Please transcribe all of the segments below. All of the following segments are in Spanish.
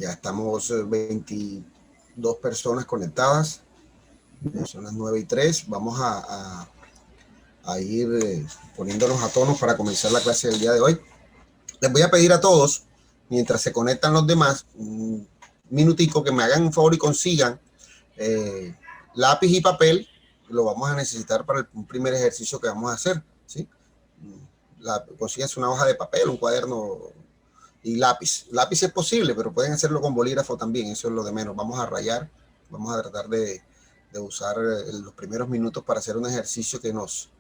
Ya estamos 22 personas conectadas. Son las 9:03. Vamos a ir poniéndonos a tono para comenzar la clase del día de hoy. Les voy a pedir a todos, mientras se conectan los demás, un minutico que me hagan un favor y consigan lápiz y papel. Lo vamos a necesitar para el primer ejercicio que vamos a hacer, ¿sí? Consíganse una hoja de papel, un cuaderno y lápiz. Lápiz es posible, pero pueden hacerlo con bolígrafo también, eso es lo de menos. Vamos a rayar, vamos a tratar de usar los primeros minutos para hacer un ejercicio que nos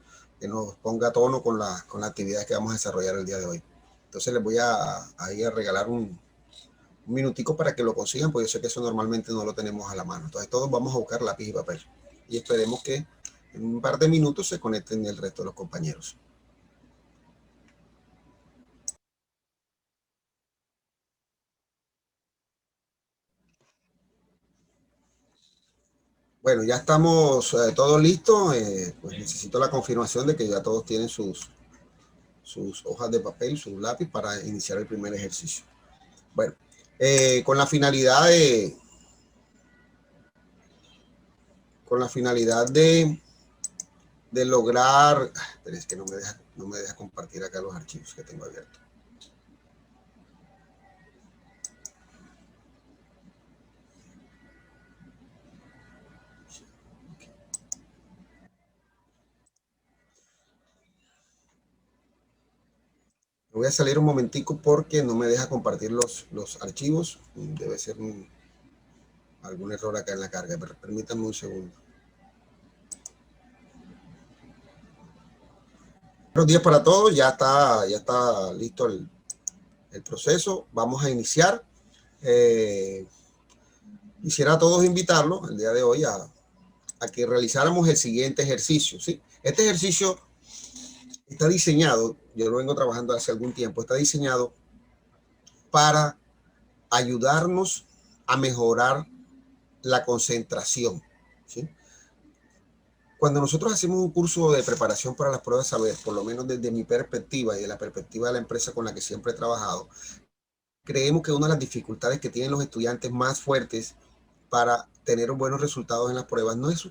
ponga a tono con la actividad que vamos a desarrollar el día de hoy. Entonces les voy a ir a regalar un minutico para que lo consigan, porque yo sé que eso normalmente no lo tenemos a la mano. Entonces todos vamos a buscar lápiz y papel y esperemos que en un par de minutos se conecten el resto de los compañeros. Bueno, ya estamos todos listos. Pues necesito la confirmación de que ya todos tienen sus hojas de papel, sus lápiz para iniciar el primer ejercicio. Bueno, con la finalidad de lograr, pero es que no me deja compartir acá los archivos que tengo abiertos. Me voy a salir un momentico porque no me deja compartir los archivos. Debe ser algún error acá en la carga, pero permítanme un segundo. Buenos días para todos, ya está listo el proceso. Vamos a iniciar. Quisiera a todos invitarlos el día de hoy a que realizáramos el siguiente ejercicio, ¿sí? Este ejercicio está diseñado, yo lo vengo trabajando hace algún tiempo, está diseñado para ayudarnos a mejorar la concentración, ¿sí? Cuando nosotros hacemos un curso de preparación para las pruebas saber, por lo menos desde mi perspectiva y de la perspectiva de la empresa con la que siempre he trabajado, creemos que una de las dificultades que tienen los estudiantes más fuertes para tener buenos resultados en las pruebas no es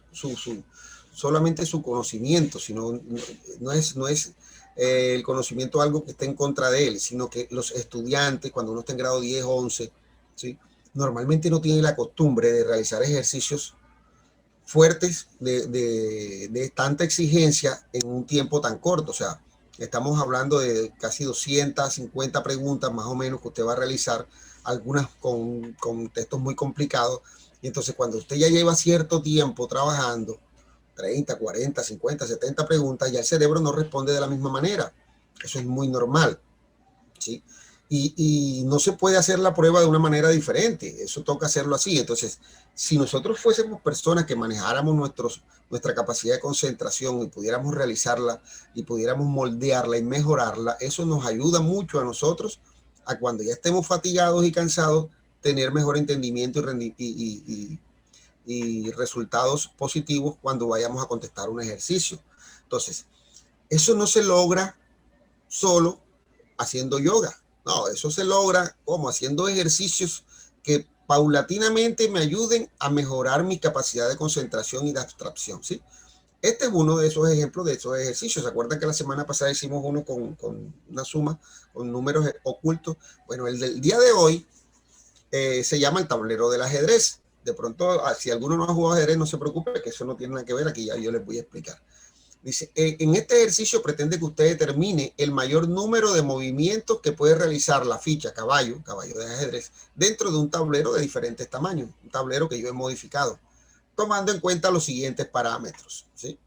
solamente su conocimiento, sino no es el conocimiento algo que esté en contra de él, sino que los estudiantes, cuando uno está en grado 10 o 11, ¿sí? Normalmente no tienen la costumbre de realizar ejercicios fuertes de tanta exigencia en un tiempo tan corto. O sea, estamos hablando de casi 250 preguntas más o menos que usted va a realizar, algunas con textos muy complicados. Y entonces cuando usted ya lleva cierto tiempo trabajando, 30, 40, 50, 70 preguntas, ya el cerebro no responde de la misma manera. Eso es muy normal, ¿sí? Y no se puede hacer la prueba de una manera diferente, eso toca hacerlo así. Entonces, si nosotros fuésemos personas que manejáramos nuestra capacidad de concentración y pudiéramos realizarla y pudiéramos moldearla y mejorarla, eso nos ayuda mucho a nosotros a cuando ya estemos fatigados y cansados, tener mejor entendimiento y resultados positivos cuando vayamos a contestar un ejercicio. Entonces, eso no se logra solo haciendo yoga. No, eso se logra como haciendo ejercicios que paulatinamente me ayuden a mejorar mi capacidad de concentración y de abstracción, ¿sí? Este es uno de esos ejemplos de esos ejercicios. ¿Se acuerdan que la semana pasada hicimos uno con una suma, con números ocultos? Bueno, el del día de hoy se llama el tablero del ajedrez. De pronto, si alguno no ha jugado ajedrez, no se preocupe, que eso no tiene nada que ver, aquí ya yo les voy a explicar. Dice, en este ejercicio pretende que usted determine el mayor número de movimientos que puede realizar la ficha caballo de ajedrez, dentro de un tablero de diferentes tamaños, un tablero que yo he modificado, tomando en cuenta los siguientes parámetros, ¿sí?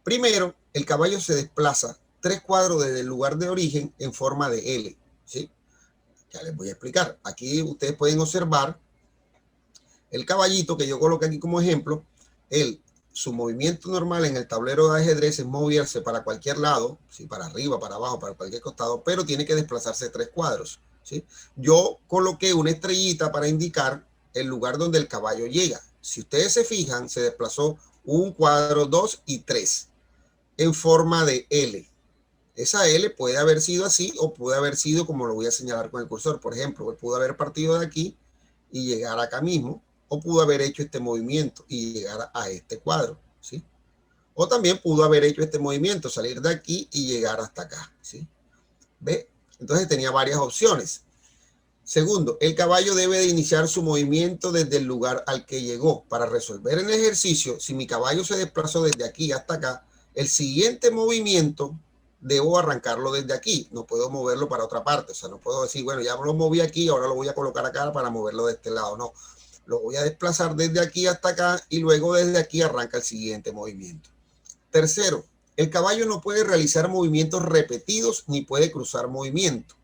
Primero, el caballo se desplaza 3 cuadros desde el lugar de origen en forma de L, ¿sí? Ya les voy a explicar. Aquí ustedes pueden observar el caballito que yo coloqué aquí como ejemplo. Su movimiento normal en el tablero de ajedrez es moverse para cualquier lado, ¿sí? Para arriba, para abajo, para cualquier costado, pero tiene que desplazarse 3 cuadros, ¿sí? Yo coloqué una estrellita para indicar el lugar donde el caballo llega. Si ustedes se fijan, se desplazó 1 cuadro, 2 y 3 en forma de L. Esa L puede haber sido así o puede haber sido como lo voy a señalar con el cursor. Por ejemplo, pudo haber partido de aquí y llegar acá mismo, o pudo haber hecho este movimiento y llegar a este cuadro, ¿sí? O también pudo haber hecho este movimiento, salir de aquí y llegar hasta acá, ¿sí? ¿Ve? Entonces tenía varias opciones. Segundo, el caballo debe de iniciar su movimiento desde el lugar al que llegó. Para resolver el ejercicio, si mi caballo se desplazó desde aquí hasta acá, el siguiente movimiento debo arrancarlo desde aquí. No puedo moverlo para otra parte. O sea, no puedo decir, bueno, ya lo moví aquí, ahora lo voy a colocar acá para moverlo de este lado. No, lo voy a desplazar desde aquí hasta acá y luego desde aquí arranca el siguiente movimiento. Tercero, el caballo no puede realizar movimientos repetidos ni puede cruzar movimiento.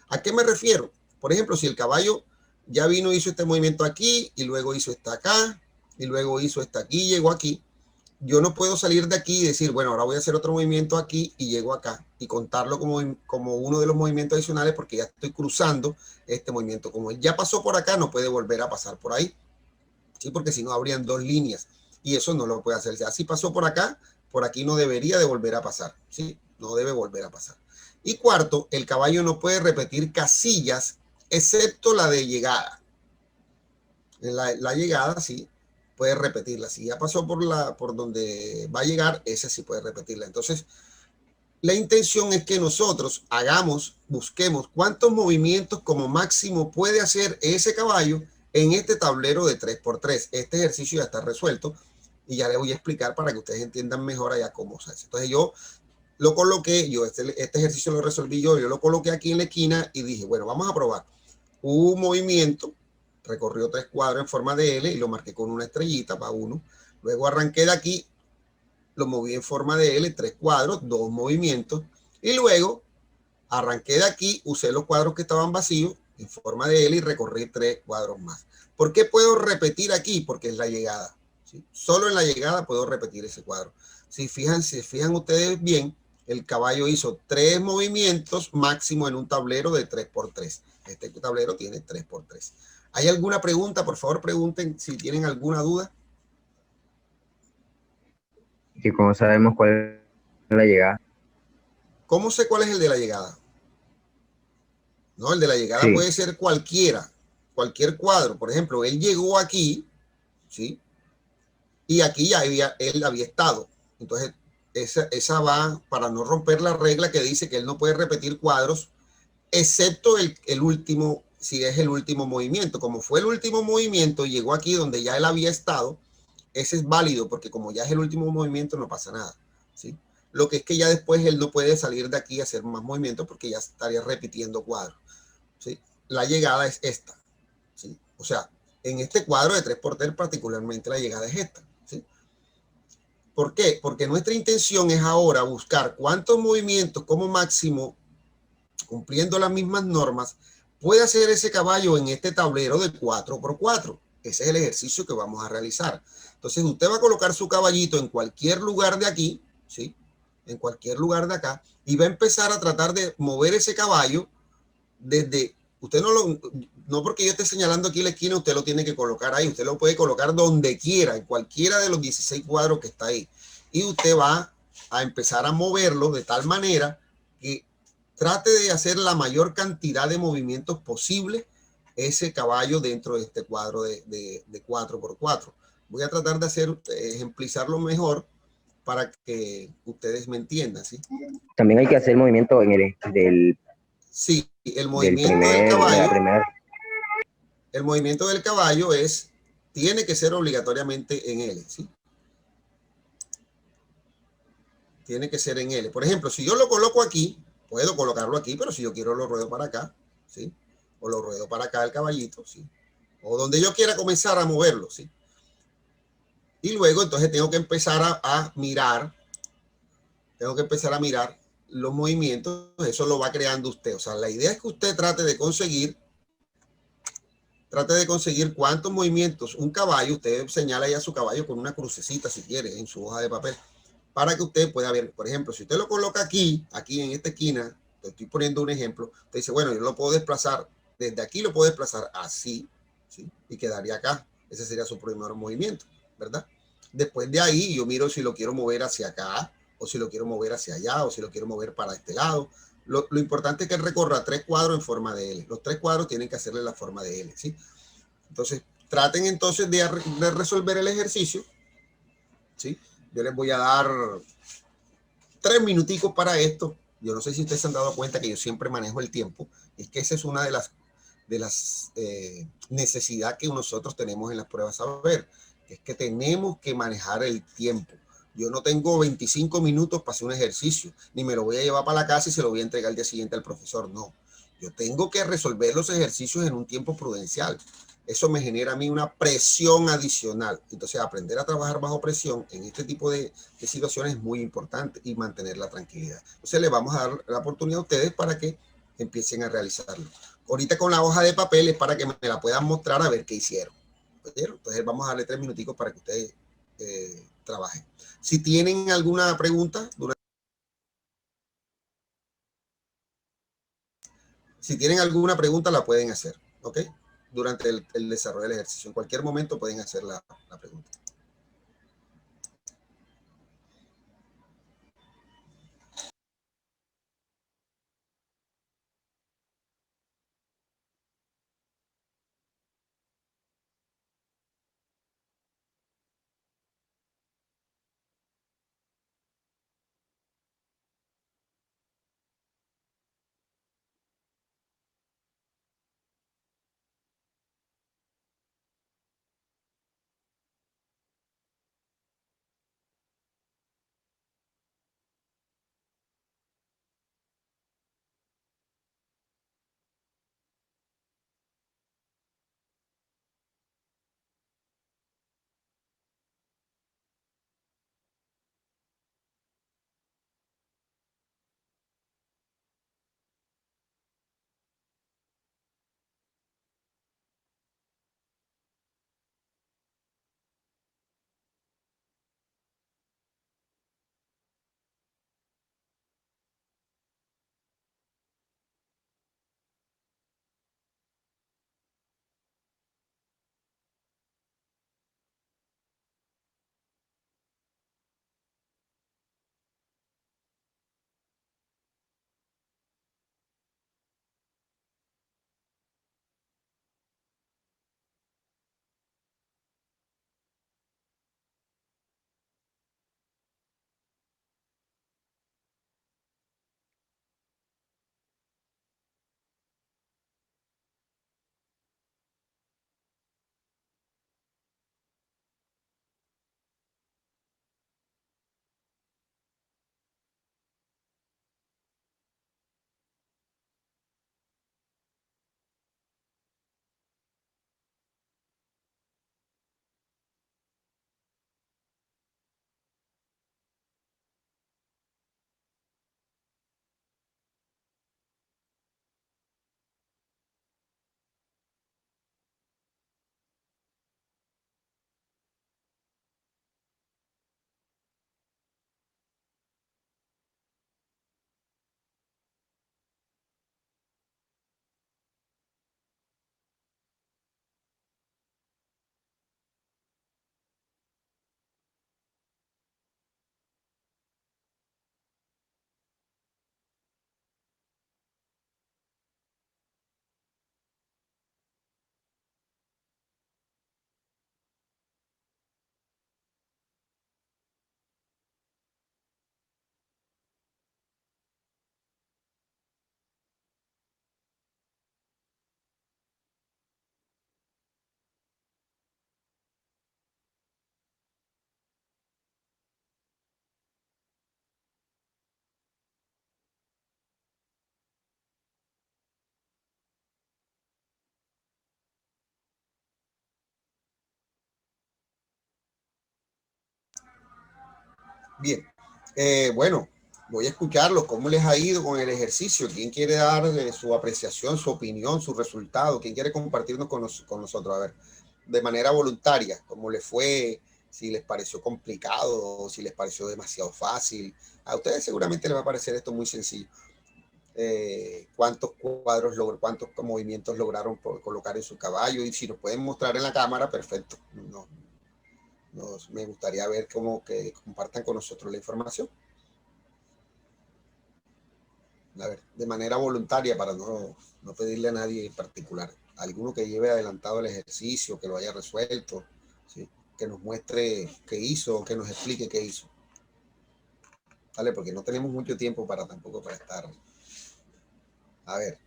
¿A qué me refiero? Por ejemplo, si el caballo ya vino, hizo este movimiento aquí y luego hizo esta acá y luego hizo esta aquí y llegó aquí, yo no puedo salir de aquí y decir, bueno, ahora voy a hacer otro movimiento aquí y llego acá y contarlo como uno de los movimientos adicionales porque ya estoy cruzando este movimiento. Como él ya pasó por acá, no puede volver a pasar por ahí, ¿sí? Porque si no habrían dos líneas y eso no lo puede hacer. Si así pasó por aquí no debería de volver a pasar, ¿sí? No debe volver a pasar. Y cuarto, el caballo no puede repetir casillas excepto la de llegada. En la llegada sí puede repetirla. Si ya pasó por donde va a llegar, esa sí puede repetirla. Entonces, la intención es que nosotros busquemos cuántos movimientos como máximo puede hacer ese caballo en este tablero de 3x3. Este ejercicio ya está resuelto y ya les voy a explicar para que ustedes entiendan mejor allá cómo se hace. Entonces yo lo coloqué, este ejercicio lo resolví yo lo coloqué aquí en la esquina y dije, bueno, vamos a probar. Un movimiento, recorrió 3 cuadros en forma de L y lo marqué con una estrellita para 1. Luego arranqué de aquí, lo moví en forma de L, 3 cuadros, 2 movimientos. Y luego arranqué de aquí, usé los cuadros que estaban vacíos en forma de L y recorrí 3 cuadros más. ¿Por qué puedo repetir aquí? Porque es la llegada, ¿sí? Solo en la llegada puedo repetir ese cuadro. Si fijan ustedes bien, el caballo hizo 3 movimientos máximo en un tablero de 3x3. Este tablero tiene 3x3. ¿Hay alguna pregunta? Por favor, pregunten si tienen alguna duda. ¿Y cómo sabemos cuál es la llegada? ¿Cómo sé cuál es el de la llegada? No, el de la llegada Sí, puede ser cualquiera, cualquier cuadro. Por ejemplo, él llegó aquí, ¿sí? Y aquí ya él había estado. Entonces, esa va para no romper la regla que dice que él no puede repetir cuadros, excepto el último, si es el último movimiento. Como fue el último movimiento, llegó aquí donde ya él había estado, ese es válido, porque como ya es el último movimiento, no pasa nada, ¿sí? Lo que es que ya después él no puede salir de aquí a hacer más movimientos porque ya estaría repitiendo cuadros, ¿sí? La llegada es esta, ¿sí? O sea, en este cuadro de 3x3 particularmente la llegada es esta, ¿sí? ¿Por qué? Porque nuestra intención es ahora buscar cuántos movimientos como máximo, cumpliendo las mismas normas, puede hacer ese caballo en este tablero de 4x4. Ese es el ejercicio que vamos a realizar. Entonces usted va a colocar su caballito en cualquier lugar de aquí, ¿sí? En cualquier lugar de acá, y va a empezar a tratar de mover ese caballo desde, usted no porque yo esté señalando aquí la esquina, usted lo tiene que colocar ahí, usted lo puede colocar donde quiera, en cualquiera de los 16 cuadros que está ahí. Y usted va a empezar a moverlo de tal manera que trate de hacer la mayor cantidad de movimientos posible ese caballo dentro de este cuadro de 4x4. Voy a tratar de ejemplizarlo mejor para que ustedes me entiendan, ¿sí? también hay que hacer movimiento en Sí, el movimiento del de la caballo. primera. El movimiento del caballo tiene que ser obligatoriamente en L, ¿sí? Tiene que ser en L. Por ejemplo, si yo lo coloco aquí, puedo colocarlo aquí, pero si yo quiero lo ruedo para acá, ¿sí? O lo ruedo para acá el caballito, ¿sí? O donde yo quiera comenzar a moverlo, ¿sí? Y luego entonces tengo que empezar tengo que empezar a mirar los movimientos, eso lo va creando usted. O sea, la idea es que usted trate de conseguir cuántos movimientos un caballo, usted señala ya su caballo con una crucecita si quiere en su hoja de papel, para que usted pueda ver, por ejemplo, si usted lo coloca aquí en esta esquina, te estoy poniendo un ejemplo, usted dice, bueno, yo lo puedo desplazar, desde aquí lo puedo desplazar así, ¿sí? Y quedaría acá, ese sería su primer movimiento, ¿verdad? Después de ahí yo miro si lo quiero mover hacia acá, o si lo quiero mover hacia allá, o si lo quiero mover para este lado. Lo importante es que él recorra 3 cuadros en forma de L. Los 3 cuadros tienen que hacerle la forma de L, ¿sí? Entonces, traten entonces de resolver el ejercicio, ¿sí? Yo les voy a dar 3 minuticos para esto. Yo no sé si ustedes se han dado cuenta que yo siempre manejo el tiempo. Es que esa es una de las necesidades que nosotros tenemos en las pruebas saber. Es que tenemos que manejar el tiempo. Yo no tengo 25 minutos para hacer un ejercicio, ni me lo voy a llevar para la casa y se lo voy a entregar al día siguiente al profesor. No, yo tengo que resolver los ejercicios en un tiempo prudencial. Eso me genera a mí una presión adicional. Entonces, aprender a trabajar bajo presión en este tipo de situaciones es muy importante y mantener la tranquilidad. Entonces, le vamos a dar la oportunidad a ustedes para que empiecen a realizarlo. Ahorita con la hoja de papel es para que me la puedan mostrar a ver qué hicieron. ¿Oyeron? Entonces, vamos a darle 3 minuticos para que ustedes trabajen. Si tienen alguna pregunta, si tienen alguna pregunta la pueden hacer, ¿ok? Durante el desarrollo del ejercicio. En cualquier momento pueden hacer la pregunta. Bien, bueno, voy a escucharlos, cómo les ha ido con el ejercicio, quién quiere dar su apreciación, su opinión, su resultado, quién quiere compartirnos con nosotros, a ver, de manera voluntaria, cómo les fue, si les pareció complicado o si les pareció demasiado fácil. A ustedes seguramente les va a parecer esto muy sencillo. Cuántos movimientos lograron por colocar en su caballo, y si nos pueden mostrar en la cámara, perfecto. Me gustaría ver cómo que compartan con nosotros la información. A ver, de manera voluntaria para no pedirle a nadie en particular. alguno que lleve adelantado el ejercicio, que lo haya resuelto, ¿sí? Que nos muestre qué hizo, que nos explique qué hizo. ¿Vale? Porque no tenemos mucho tiempo tampoco para estar. A ver.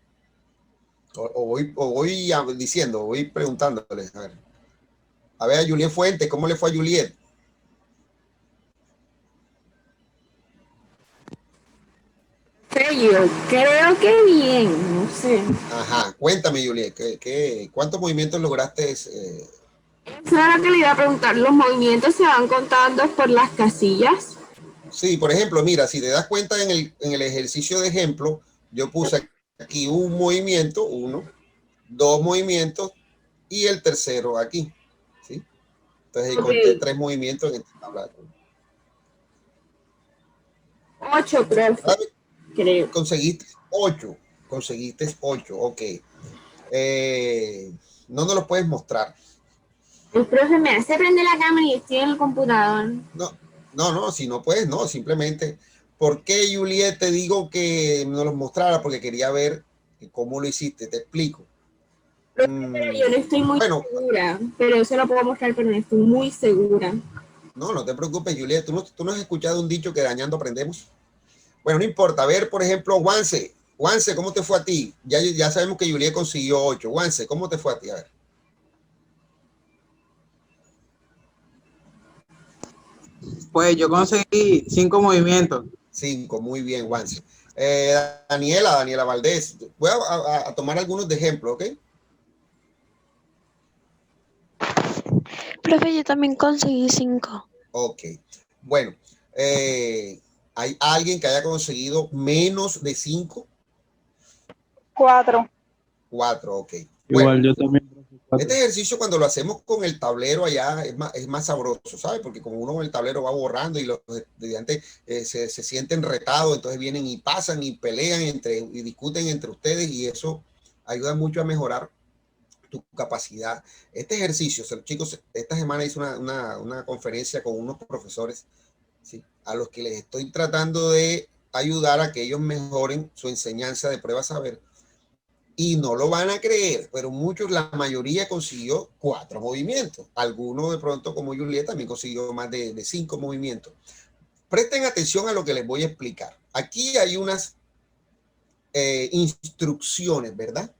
Voy diciendo, voy preguntándoles. A ver, a Juliet Fuentes, ¿cómo le fue a Juliet? Yo creo que bien, no sé. Ajá, cuéntame, Juliet, ¿cuántos movimientos lograste? Eso era lo que le iba a preguntar. ¿Los movimientos se van contando por las casillas? Sí, por ejemplo, mira, si te das cuenta en el ejercicio de ejemplo, yo puse aquí un movimiento, uno, dos movimientos y el tercero aquí, ¿sí? Entonces ahí conté Ok. 3 movimientos en esta tabla. 8, profe, creo. Conseguiste 8, ok. No nos lo puedes mostrar. El profe me hace prender la cámara y estoy en el computador. No, si no puedes, no, simplemente. ¿Por qué, Juliet, te digo que no los mostrara? Porque quería ver cómo lo hiciste, te explico. Profe, pero yo no estoy muy Bueno, segura, pero eso lo puedo mostrar, pero no estoy muy segura. no te preocupes, Juliet, tú no has escuchado un dicho que dañando aprendemos. Bueno, no importa, a ver, por ejemplo, Juanse, ¿cómo te fue a ti? Ya sabemos que Juliet consiguió 8. Juanse, ¿cómo te fue a ti? A ver. Pues yo conseguí 5 movimientos. 5, muy bien, Juanse. Daniela Valdés, voy a tomar algunos de ejemplo, ¿ok? Profe, yo también conseguí 5. Ok. Bueno, ¿hay alguien que haya conseguido menos de 5? 4. 4, ok. Bueno, Igual yo también. este ejercicio cuando lo hacemos con el tablero allá es más sabroso, ¿sabes? Porque como uno con el tablero va borrando y los estudiantes se sienten retados, entonces vienen y pasan y pelean y discuten entre ustedes y eso ayuda mucho a mejorar tu capacidad. Este ejercicio, chicos, esta semana hice una conferencia con unos profesores, ¿sí? A los que les estoy tratando de ayudar a que ellos mejoren su enseñanza de prueba saber. Y no lo van a creer, pero la mayoría consiguió 4 movimientos. Algunos de pronto, como Juliet, también consiguió más de 5 movimientos. Presten atención a lo que les voy a explicar. Aquí hay unas instrucciones, ¿verdad?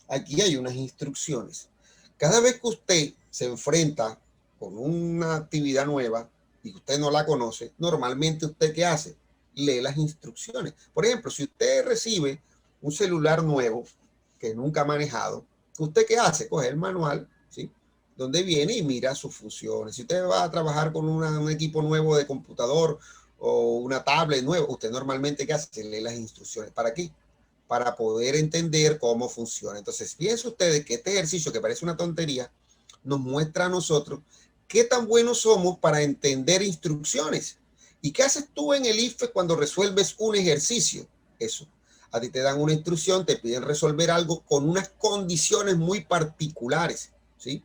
Aquí hay unas instrucciones. Cada vez que usted se enfrenta con una actividad nueva y usted no la conoce, normalmente usted ¿qué hace? Lee las instrucciones. Por ejemplo, si usted recibe un celular nuevo que nunca ha manejado, ¿usted qué hace? Coge el manual, ¿sí? Donde viene y mira sus funciones. Si usted va a trabajar con un equipo nuevo de computador o una tablet nueva, usted normalmente ¿qué hace? Lee las instrucciones. ¿Para qué? Para poder entender cómo funciona. Entonces, piensen ustedes que este ejercicio, que parece una tontería, nos muestra a nosotros qué tan buenos somos para entender instrucciones. ¿Y qué haces tú en el IFE cuando resuelves un ejercicio? Eso. A ti te dan una instrucción, te piden resolver algo con unas condiciones muy particulares, ¿sí?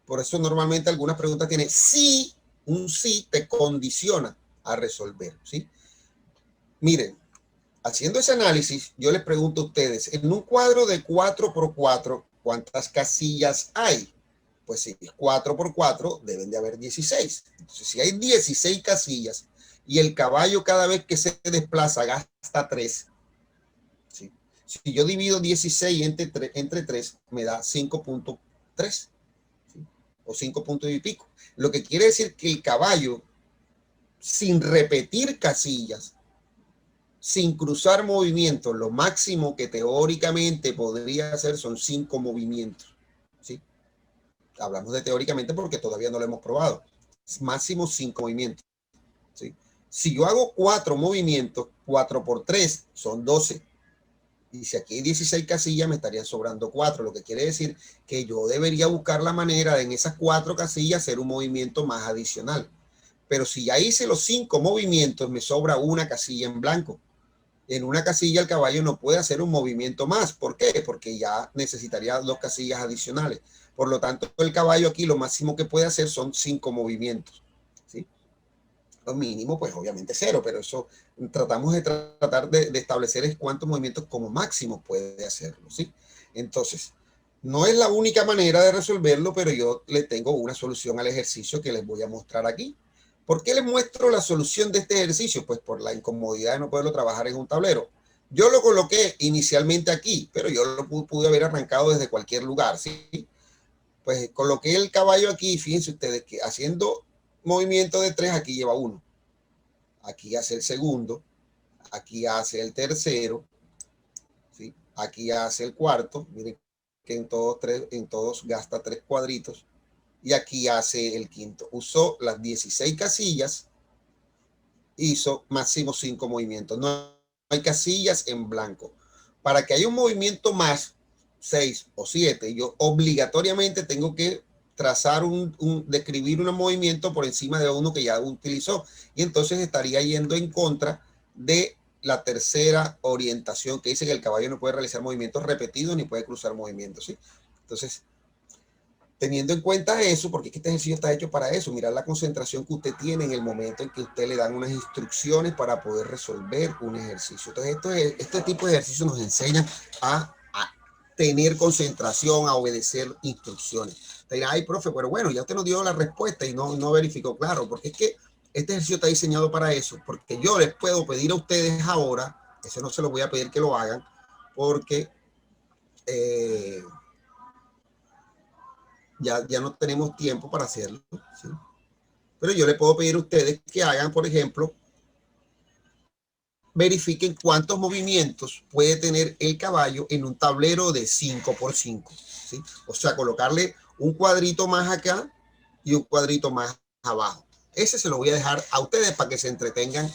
Por eso normalmente algunas preguntas tienen sí, un sí te condiciona a resolver, ¿sí? Miren, haciendo ese análisis, yo les pregunto a ustedes, en un cuadro de 4x4, ¿cuántas casillas hay? Pues si es 4x4, deben de haber 16. Entonces, si hay 16 casillas y el caballo cada vez que se desplaza gasta 3, ¿sí? Si yo divido 16 entre 3, me da 5.3, ¿sí? O 5 puntos y pico. Lo que quiere decir que el caballo, sin repetir casillas, sin cruzar movimientos, lo máximo que teóricamente podría hacer son 5 movimientos, ¿sí? Hablamos de teóricamente porque todavía no lo hemos probado. Máximo 5 movimientos, ¿sí? Si yo hago 4 movimientos, 4 por 3 son 12. Y si aquí hay 16 casillas, me estarían sobrando 4, lo que quiere decir que yo debería buscar la manera de en esas 4 casillas hacer un movimiento más adicional. Pero si ya hice los 5 movimientos, me sobra una casilla en blanco. En una casilla el caballo no puede hacer un movimiento más. ¿Por qué? Porque ya necesitaría 2 casillas adicionales. Por lo tanto, el caballo aquí lo máximo que puede hacer son 5 movimientos, ¿sí? Lo mínimo, pues obviamente 0, pero eso tratamos de tratar de establecer es cuántos movimientos como máximo puede hacerlo, ¿sí? Entonces, No es la única manera de resolverlo, pero yo le tengo una solución al ejercicio que les voy a mostrar aquí. ¿Por qué les muestro la solución de este ejercicio? Pues por la incomodidad de no poderlo trabajar en un tablero. Yo lo coloqué inicialmente aquí, pero yo lo pude haber arrancado desde cualquier lugar, ¿sí? Pues coloqué el caballo aquí, fíjense ustedes que haciendo movimiento de 3, aquí lleva 1. Aquí hace el segundo, aquí hace el tercero, ¿sí? Aquí hace el cuarto, miren que en todos gasta 3 cuadritos, y aquí hace el quinto. Usó las 16 casillas, hizo máximo 5 movimientos. No hay casillas en blanco. Para que haya un movimiento más, 6 o 7, yo obligatoriamente tengo que trazar describir un movimiento por encima de uno que ya utilizó. Y entonces estaría yendo en contra de la tercera orientación que dice que el caballo no puede realizar movimientos repetidos ni puede cruzar movimientos, ¿sí? Entonces, teniendo en cuenta eso, porque este ejercicio está hecho para eso, mirar la concentración que usted tiene en el momento en que usted le dan unas instrucciones para poder resolver un ejercicio. Entonces, este tipo de ejercicios nos enseñan a tener concentración, a obedecer instrucciones. Te dirá, ay, profe, pero bueno, ya usted nos dio la respuesta y no verificó, claro, porque es que este ejercicio está diseñado para eso, porque yo les puedo pedir a ustedes ahora, eso no se lo voy a pedir que lo hagan, porque ya no tenemos tiempo para hacerlo, ¿sí? Pero yo le puedo pedir a ustedes que hagan, por ejemplo, verifiquen cuántos movimientos puede tener el caballo en un tablero de 5 por 5, ¿sí? O sea, colocarle un cuadrito más acá y un cuadrito más abajo. Ese se lo voy a dejar a ustedes para que se entretengan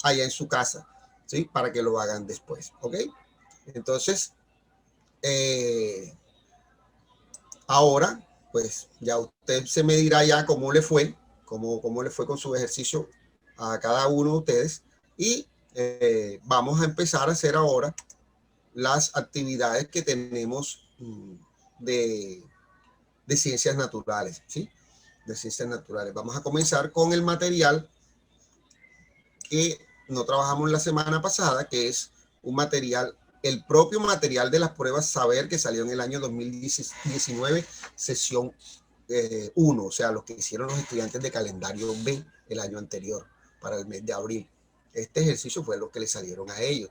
allá en su casa, ¿sí? Para que lo hagan después, ¿ok? Entonces, ahora, pues ya usted se me dirá ya cómo le fue, cómo le fue con su ejercicio a cada uno de ustedes. Y vamos a empezar a hacer ahora las actividades que tenemos de, de ciencias naturales, ¿sí? De ciencias naturales. Vamos a comenzar con el material que no trabajamos la semana pasada, que es un material, el propio material de las pruebas Saber que salió en el año 2019, sesión 1, o sea, lo que hicieron los estudiantes de calendario B el año anterior, para el mes de abril. Este ejercicio fue lo que le salieron a ellos.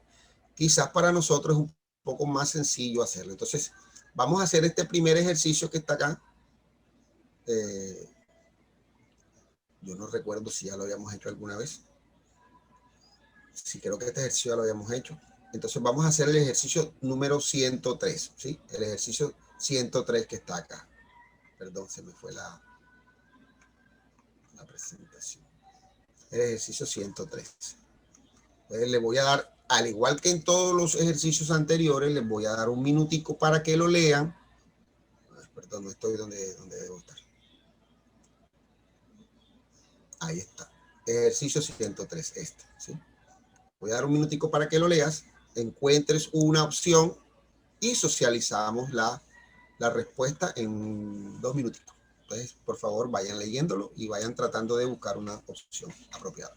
Quizás para nosotros es un poco más sencillo hacerlo. Entonces, vamos a hacer este primer ejercicio que está acá. Yo no recuerdo si ya lo habíamos hecho alguna vez. Sí, creo que este ejercicio ya lo habíamos hecho. Entonces vamos a hacer el ejercicio número 103, ¿sí? El ejercicio 103 que está acá. Perdón, se me fue la presentación. El ejercicio 103. Entonces le voy a dar, al igual que en todos los ejercicios anteriores, les voy a dar un minutico para que lo lean. Perdón, no estoy donde debo estar. Ahí está. Ejercicio 103, este, ¿sí? Voy a dar un minutico para que lo leas, encuentres una opción y socializamos la respuesta en 2 minutitos. Entonces, por favor, vayan leyéndolo y vayan tratando de buscar una opción apropiada.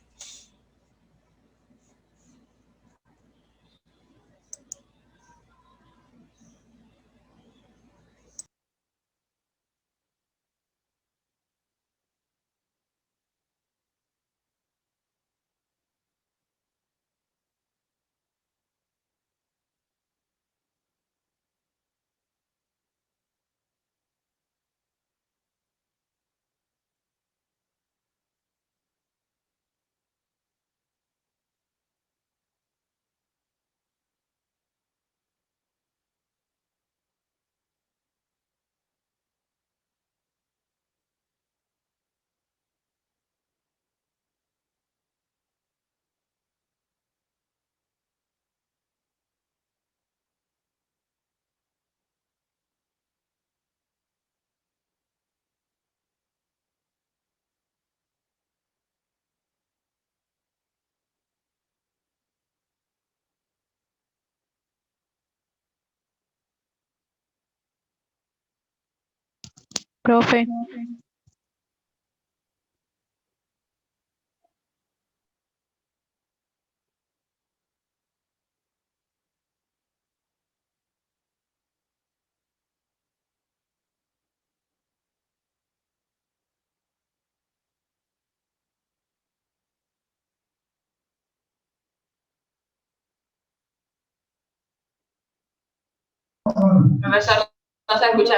Profe, Profesor, no se escucha.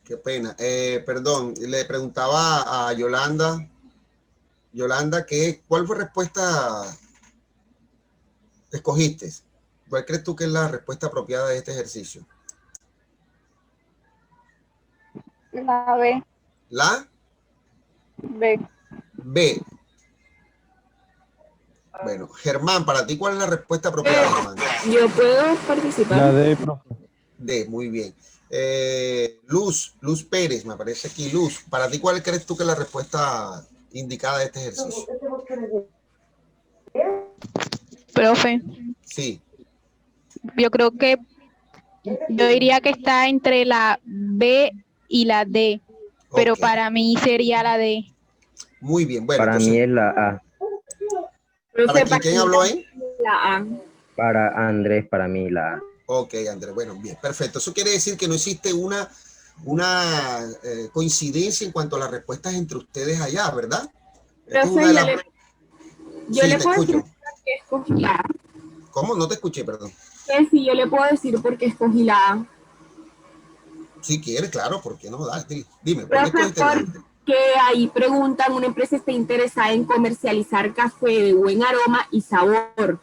Qué pena. Perdón, le preguntaba a Yolanda. Yolanda, ¿cuál fue la respuesta escogiste? ¿Cuál crees tú que es la respuesta apropiada de este ejercicio? La B. La B. B. Bueno, Germán, para ti, ¿cuál es la respuesta apropiada, Germán? Yo puedo participar. La D, profe. D, muy bien. Luz Pérez, me aparece aquí. Luz, para ti, ¿cuál crees tú que es la respuesta indicada de este ejercicio? Profe, Sí. yo creo que yo diría que está entre la B y la D, pero Ok. para mí sería la D. Muy bien. Bueno, Para entonces, mí es la A. ¿para quién habló ahí? La A. Para Andrés, para mí la A. Ok, Andrés, bueno, bien, perfecto. Eso quiere decir que no existe una coincidencia en cuanto a las respuestas entre ustedes allá, ¿verdad? Esta es Profe, una de las... yo Sí, le te puedo escucho. decir por qué escogí la A. ¿Cómo? No te escuché, perdón. Que sí, yo le puedo decir por qué escogí la A. Si quieres, claro, ¿por qué no? Dale, dime, ¿por qué Profe, escogiste la A? porque ahí preguntan, una empresa está interesada en comercializar café de buen aroma y sabor.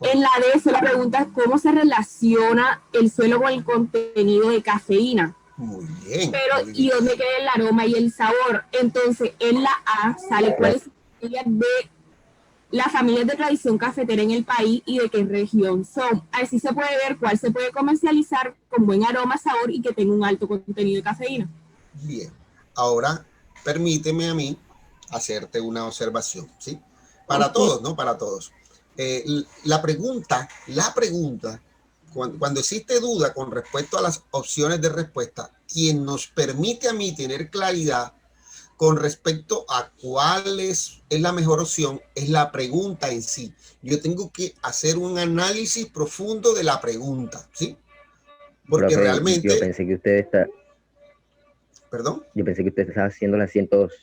En la D se la pregunta cómo se relaciona el suelo con el contenido de cafeína. Muy bien. Pero, Muy ¿y bien. dónde queda el aroma y el sabor? Entonces, en la A sale cuál es las familias de tradición cafetera en el país y de qué región son. Así se puede ver cuál se puede comercializar con buen aroma, sabor y que tenga un alto contenido de cafeína. Bien. Ahora, permíteme a mí hacerte una observación, ¿sí? Para todos, ¿no? Para todos. La pregunta, cuando existe duda con respecto a las opciones de respuesta, quien nos permite a mí tener claridad con respecto a cuál es la mejor opción es la pregunta en sí. Yo tengo que hacer un análisis profundo de la pregunta, ¿sí? Porque Profe, realmente... ¿Perdón? Yo pensé que usted estaba haciendo la 102.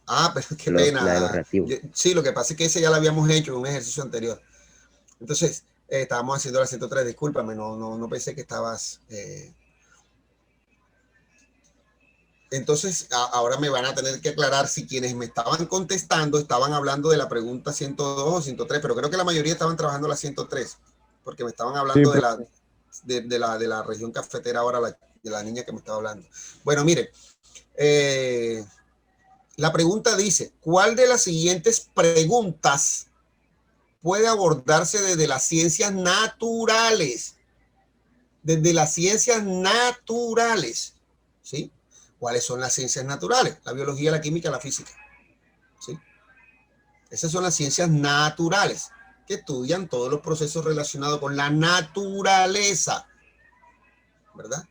Ah, pero qué La de los pena. reactivos. Sí, lo que pasa es que ese ya lo habíamos hecho en un ejercicio anterior. Entonces, estábamos haciendo la 103, discúlpame, no pensé que estabas... Entonces, ahora me van a tener que aclarar si quienes me estaban contestando estaban hablando de la pregunta 102 o 103, pero creo que la mayoría estaban trabajando la 103, porque me estaban hablando Sí, de la región cafetera ahora, de la niña que me estaba hablando. Bueno, mire, la pregunta dice, ¿cuál de las siguientes preguntas puede abordarse desde las ciencias naturales? Desde las ciencias naturales, ¿sí? ¿Cuáles son las ciencias naturales? La biología, la química, la física, ¿sí? Esas son las ciencias naturales que estudian todos los procesos relacionados con la naturaleza, ¿verdad?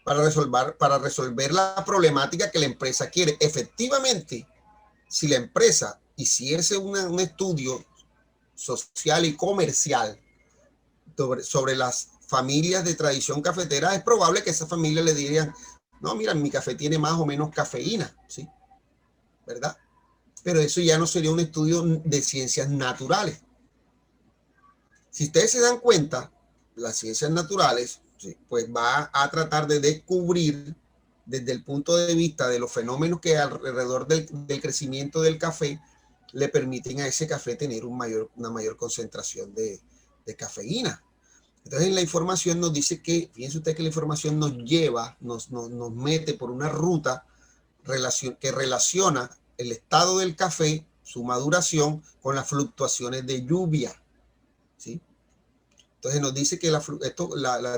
Para resolver la problemática que la empresa quiere. Efectivamente, si la empresa hiciese un estudio social y comercial sobre las familias de tradición cafetera, es probable que esas familias le dirían, no, mira, mi café tiene más o menos cafeína, ¿sí? ¿Verdad? Pero eso ya no sería un estudio de ciencias naturales. Si ustedes se dan cuenta, las ciencias naturales, ¿sí?, pues va a tratar de descubrir desde el punto de vista de los fenómenos que alrededor del crecimiento del café le permiten a ese café tener una mayor concentración de cafeína. Entonces, la información nos dice que, fíjense ustedes que la información nos lleva, nos mete por una ruta que relaciona el estado del café, su maduración con las fluctuaciones de lluvia, ¿sí? Entonces nos dice que los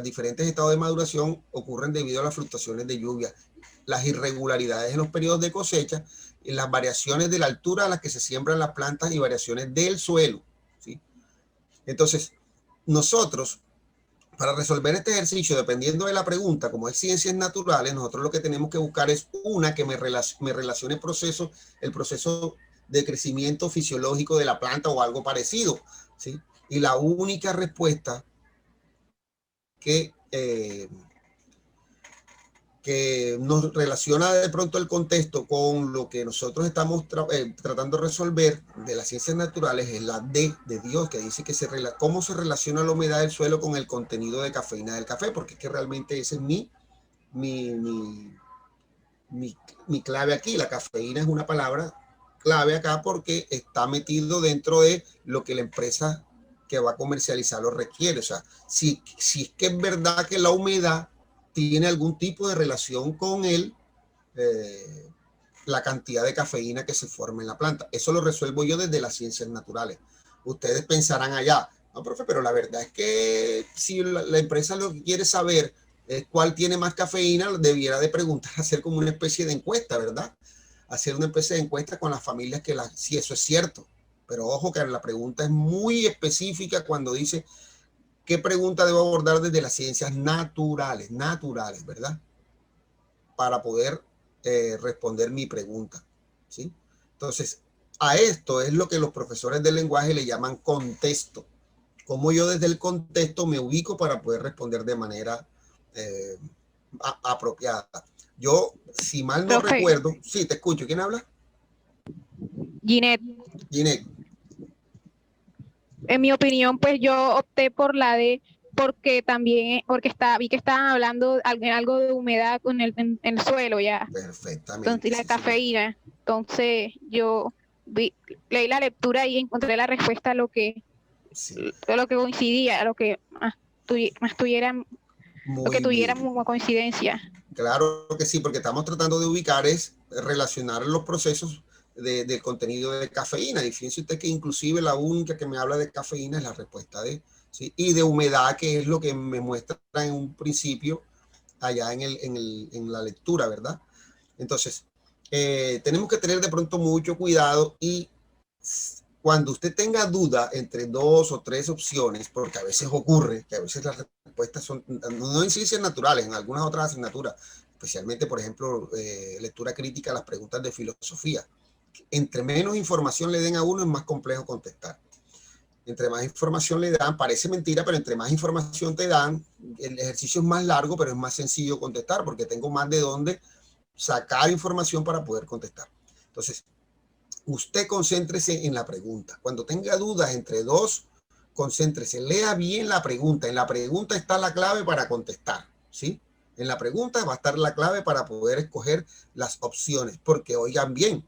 diferentes estados de maduración ocurren debido a las fluctuaciones de lluvia, las irregularidades en los periodos de cosecha, y las variaciones de la altura a las que se siembran las plantas y variaciones del suelo, ¿sí? Entonces, nosotros, para resolver este ejercicio, dependiendo de la pregunta, como es ciencias naturales, nosotros lo que tenemos que buscar es una que me relacione el proceso de crecimiento fisiológico de la planta o algo parecido, ¿sí? Y la única respuesta que nos relaciona de pronto el contexto con lo que nosotros estamos tratando de resolver de las ciencias naturales es la D de Dios, que dice que cómo se relaciona la humedad del suelo con el contenido de cafeína del café, porque es que realmente ese es mi clave aquí. La cafeína es una palabra clave acá porque está metido dentro de lo que la empresa que va a comercializarlo requiere. O sea, si es que es verdad que la humedad tiene algún tipo de relación con la cantidad de cafeína que se forma en la planta. Eso lo resuelvo yo desde las ciencias naturales. Ustedes pensarán allá, no, profe, pero la verdad es que si la empresa lo que quiere saber es cuál tiene más cafeína, debiera de preguntar, hacer como una especie de encuesta, ¿verdad? Hacer una especie de encuesta con las familias si eso es cierto. Pero ojo que la pregunta es muy específica cuando dice qué pregunta debo abordar desde las ciencias naturales, ¿verdad? Para poder responder mi pregunta, ¿sí? Entonces, a esto es lo que los profesores del lenguaje le llaman contexto. Cómo yo desde el contexto me ubico para poder responder de manera apropiada. Yo, si mal no Profe. recuerdo, sí, te escucho. ¿Quién habla? Ginette, Ginette. en mi opinión, pues yo opté por la D porque vi que estaban hablando algo de humedad en el suelo ya. Perfectamente. Entonces, la sí, cafeína. Entonces, yo leí la lectura y encontré la respuesta a lo que coincidía, a lo que tuviera como coincidencia. Claro que sí, porque estamos tratando de ubicar relacionar los procesos del contenido de cafeína. Y fíjense usted que inclusive la única que me habla de cafeína es la respuesta D, ¿sí? Y de humedad, que es lo que me muestra en un principio allá en la lectura, ¿verdad? Entonces, tenemos que tener de pronto mucho cuidado y cuando usted tenga duda entre 2 o 3 opciones, porque a veces ocurre que a veces las respuestas son, no en ciencias naturales, en algunas otras asignaturas, especialmente, por ejemplo, lectura crítica, las preguntas de filosofía. Entre menos información le den a uno, es más complejo contestar. Entre más información le dan, parece mentira, pero entre más información te dan, el ejercicio es más largo, pero es más sencillo contestar, porque tengo más de dónde sacar información para poder contestar. Entonces, usted concéntrese en la pregunta. Cuando tenga dudas entre 2, concéntrese, lea bien la pregunta. En la pregunta está la clave para contestar, ¿sí? En la pregunta va a estar la clave para poder escoger las opciones, porque oigan bien,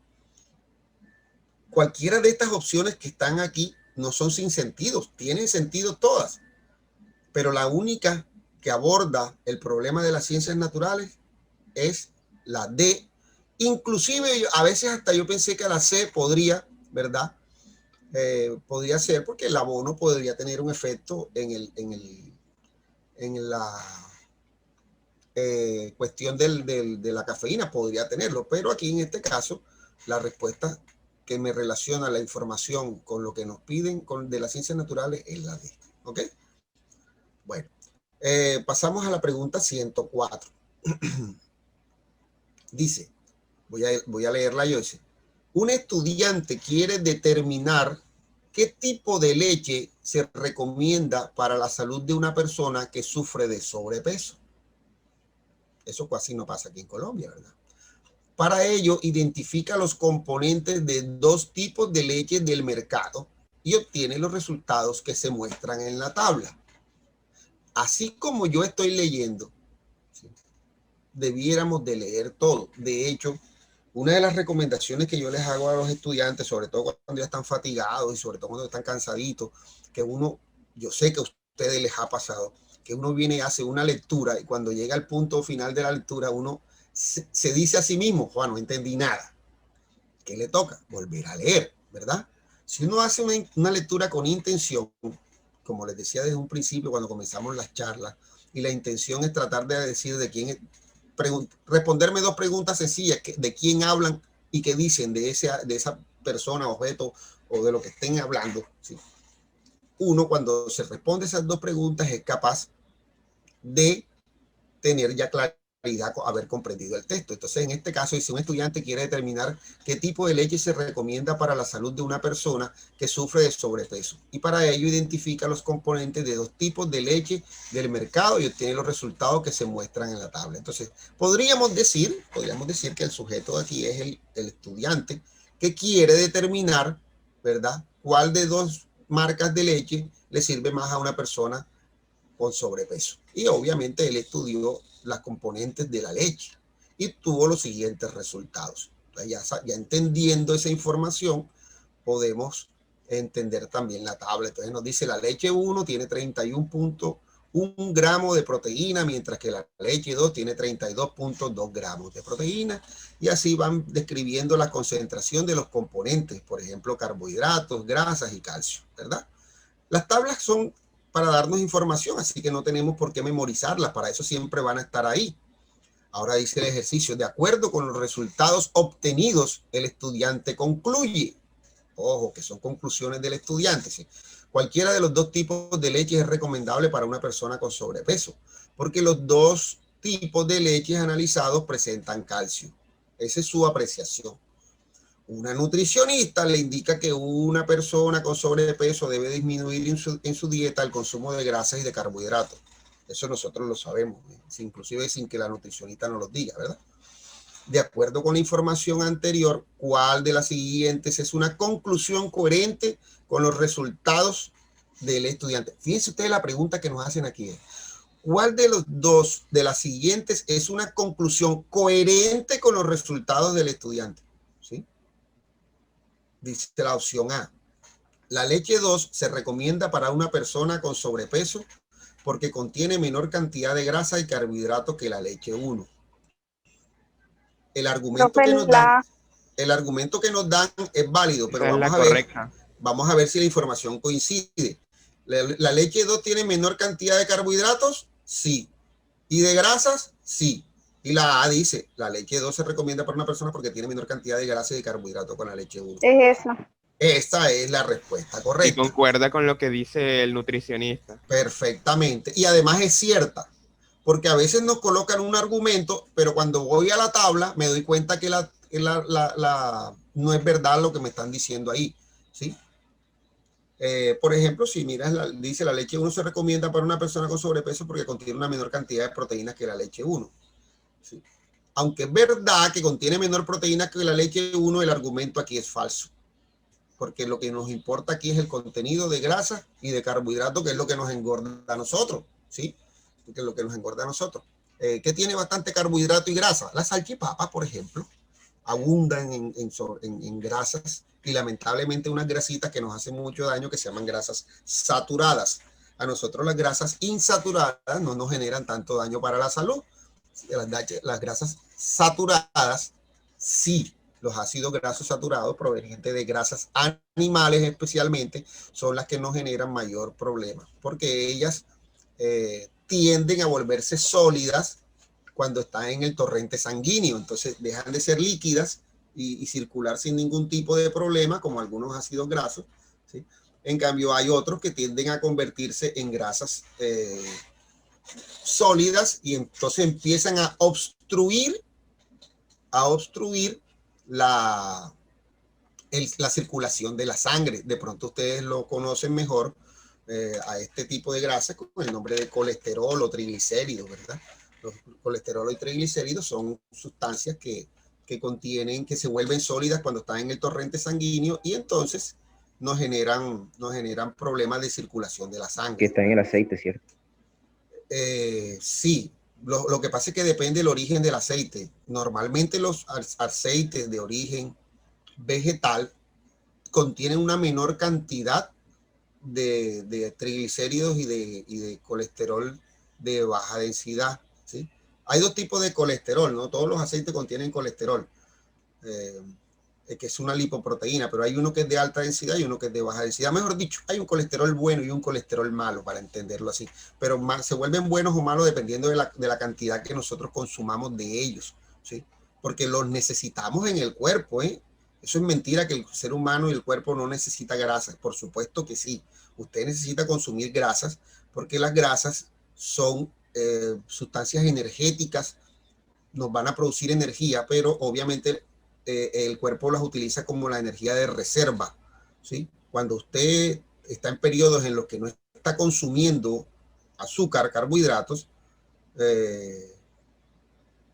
cualquiera de estas opciones que están aquí no son sin sentido, tienen sentido todas, pero la única que aborda el problema de las ciencias naturales es la D. Inclusive a veces hasta yo pensé que la C podría, ¿verdad? Podría ser porque el abono podría tener un efecto en la cuestión de la cafeína, podría tenerlo, pero aquí en este caso la respuesta que me relaciona la información con lo que nos piden de las ciencias naturales es la D. ¿Ok? Bueno, pasamos a la pregunta 104. Dice, voy a leerla yo. Dice, un estudiante quiere determinar qué tipo de leche se recomienda para la salud de una persona que sufre de sobrepeso. Eso casi no pasa aquí en Colombia, ¿verdad? Para ello, identifica los componentes de 2 tipos de leche del mercado y obtiene los resultados que se muestran en la tabla. Así como yo estoy leyendo, ¿sí?, debiéramos de leer todo. De hecho, una de las recomendaciones que yo les hago a los estudiantes, sobre todo cuando ya están fatigados y sobre todo cuando están cansaditos, que yo sé que a ustedes les ha pasado, que uno viene y hace una lectura y cuando llega al punto final de la lectura, uno se dice a sí mismo, Juan, no entendí nada. ¿Qué le toca? Volver a leer. ¿verdad? Si uno hace una lectura con intención, como les decía desde un principio cuando comenzamos las charlas, y la intención es tratar de decir de quién es, responderme dos preguntas sencillas, de quién hablan y qué dicen de esa persona, objeto o de lo que estén hablando, ¿sí? Uno, cuando se responde esas dos preguntas, es capaz de tener ya claridad, haber comprendido el texto. Entonces, en este caso, si un estudiante quiere determinar qué tipo de leche se recomienda para la salud de una persona que sufre de sobrepeso, y para ello identifica los componentes de dos tipos de leche del mercado y obtiene los resultados que se muestran en la tabla. Entonces, podríamos decir que el sujeto de aquí es el estudiante que quiere determinar, ¿verdad?, cuál de dos marcas de leche le sirve más a una persona con sobrepeso. Y obviamente él estudió las componentes de la leche y tuvo los siguientes resultados. Ya entendiendo esa información, podemos entender también la tabla. Entonces nos dice la leche 1 tiene 31.1 gramos de proteína, mientras que la leche 2 tiene 32.2 gramos de proteína. Y así van describiendo la concentración de los componentes, por ejemplo, carbohidratos, grasas y calcio, ¿verdad? Las tablas son para darnos información, así que no tenemos por qué memorizarlas, para eso siempre van a estar ahí. Ahora dice el ejercicio, de acuerdo con los resultados obtenidos, el estudiante concluye. Ojo, que son conclusiones del estudiante. ¿Sí? Cualquiera de los dos tipos de leche es recomendable para una persona con sobrepeso, porque los dos tipos de leches analizados presentan calcio. Esa es su apreciación. Una nutricionista le indica que una persona con sobrepeso debe disminuir en su dieta el consumo de grasas y de carbohidratos. Eso nosotros lo sabemos, inclusive sin que la nutricionista nos lo diga, ¿verdad? De acuerdo con la información anterior, ¿cuál de las siguientes es una conclusión coherente con los resultados del estudiante? Fíjense ustedes la pregunta que nos hacen aquí. ¿Cuál de los dos de las siguientes es una conclusión coherente con los resultados del estudiante? ¿Sí? Dice la opción A. La leche 2 se recomienda para una persona con sobrepeso porque contiene menor cantidad de grasa y carbohidratos que la leche 1. El argumento que nos dan es válido, pero vamos a ver si la información coincide. ¿La leche 2 tiene menor cantidad de carbohidratos? Sí. ¿Y de grasas? Sí. Y la A dice, la leche 2 se recomienda para una persona porque tiene menor cantidad de grasa y de carbohidratos con la leche 1. Es eso. Esta es la respuesta correcta. Y concuerda con lo que dice el nutricionista. Perfectamente. Y además es cierta, porque a veces nos colocan un argumento, pero cuando voy a la tabla me doy cuenta que no es verdad lo que me están diciendo ahí. ¿Sí? Por ejemplo, si miras, dice la leche 1 se recomienda para una persona con sobrepeso porque contiene una menor cantidad de proteínas que la leche 1. ¿Sí? Aunque es verdad que contiene menor proteína que la leche 1, el argumento aquí es falso. Porque lo que nos importa aquí es el contenido de grasa y de carbohidrato, que es lo que nos engorda a nosotros. ¿Sí? Que es lo que nos engorda a nosotros. ¿Qué tiene bastante carbohidrato y grasa? La salchipapa, por ejemplo, abundan en grasas y lamentablemente unas grasitas que nos hacen mucho daño que se llaman grasas saturadas. A nosotros las grasas insaturadas no nos generan tanto daño para la salud. Las grasas saturadas sí. Los ácidos grasos saturados provenientes de grasas animales especialmente son las que nos generan mayor problema porque ellas tienden a volverse sólidas cuando están en el torrente sanguíneo, entonces dejan de ser líquidas y circular sin ningún tipo de problema como algunos ácidos grasos, ¿sí? En cambio hay otros que tienden a convertirse en grasas sólidas y entonces empiezan a obstruir la circulación de la sangre. De pronto ustedes lo conocen mejor a este tipo de grasa con el nombre de colesterol o triglicéridos, ¿verdad? Los colesterol y triglicéridos son sustancias que se vuelven sólidas cuando están en el torrente sanguíneo y entonces nos generan problemas de circulación de la sangre. Que está en el aceite, ¿cierto? Sí. Lo que pasa es que depende del origen del aceite. Normalmente los aceites de origen vegetal contienen una menor cantidad de triglicéridos y de colesterol de baja densidad. ¿Sí? Hay dos tipos de colesterol, ¿no? Todos los aceites contienen colesterol. que es una lipoproteína, pero hay uno que es de alta densidad y uno que es de baja densidad. Mejor dicho, hay un colesterol bueno y un colesterol malo, para entenderlo así, pero se vuelven buenos o malos dependiendo de la cantidad que nosotros consumamos de ellos, ¿sí? Porque los necesitamos en el cuerpo, ¿eh? Eso es mentira que el ser humano y el cuerpo no necesita grasas. Por supuesto que sí. Usted necesita consumir grasas porque las grasas son sustancias energéticas, nos van a producir energía, pero obviamente el cuerpo las utiliza como la energía de reserva, ¿sí? Cuando usted está en periodos en los que no está consumiendo azúcar, carbohidratos,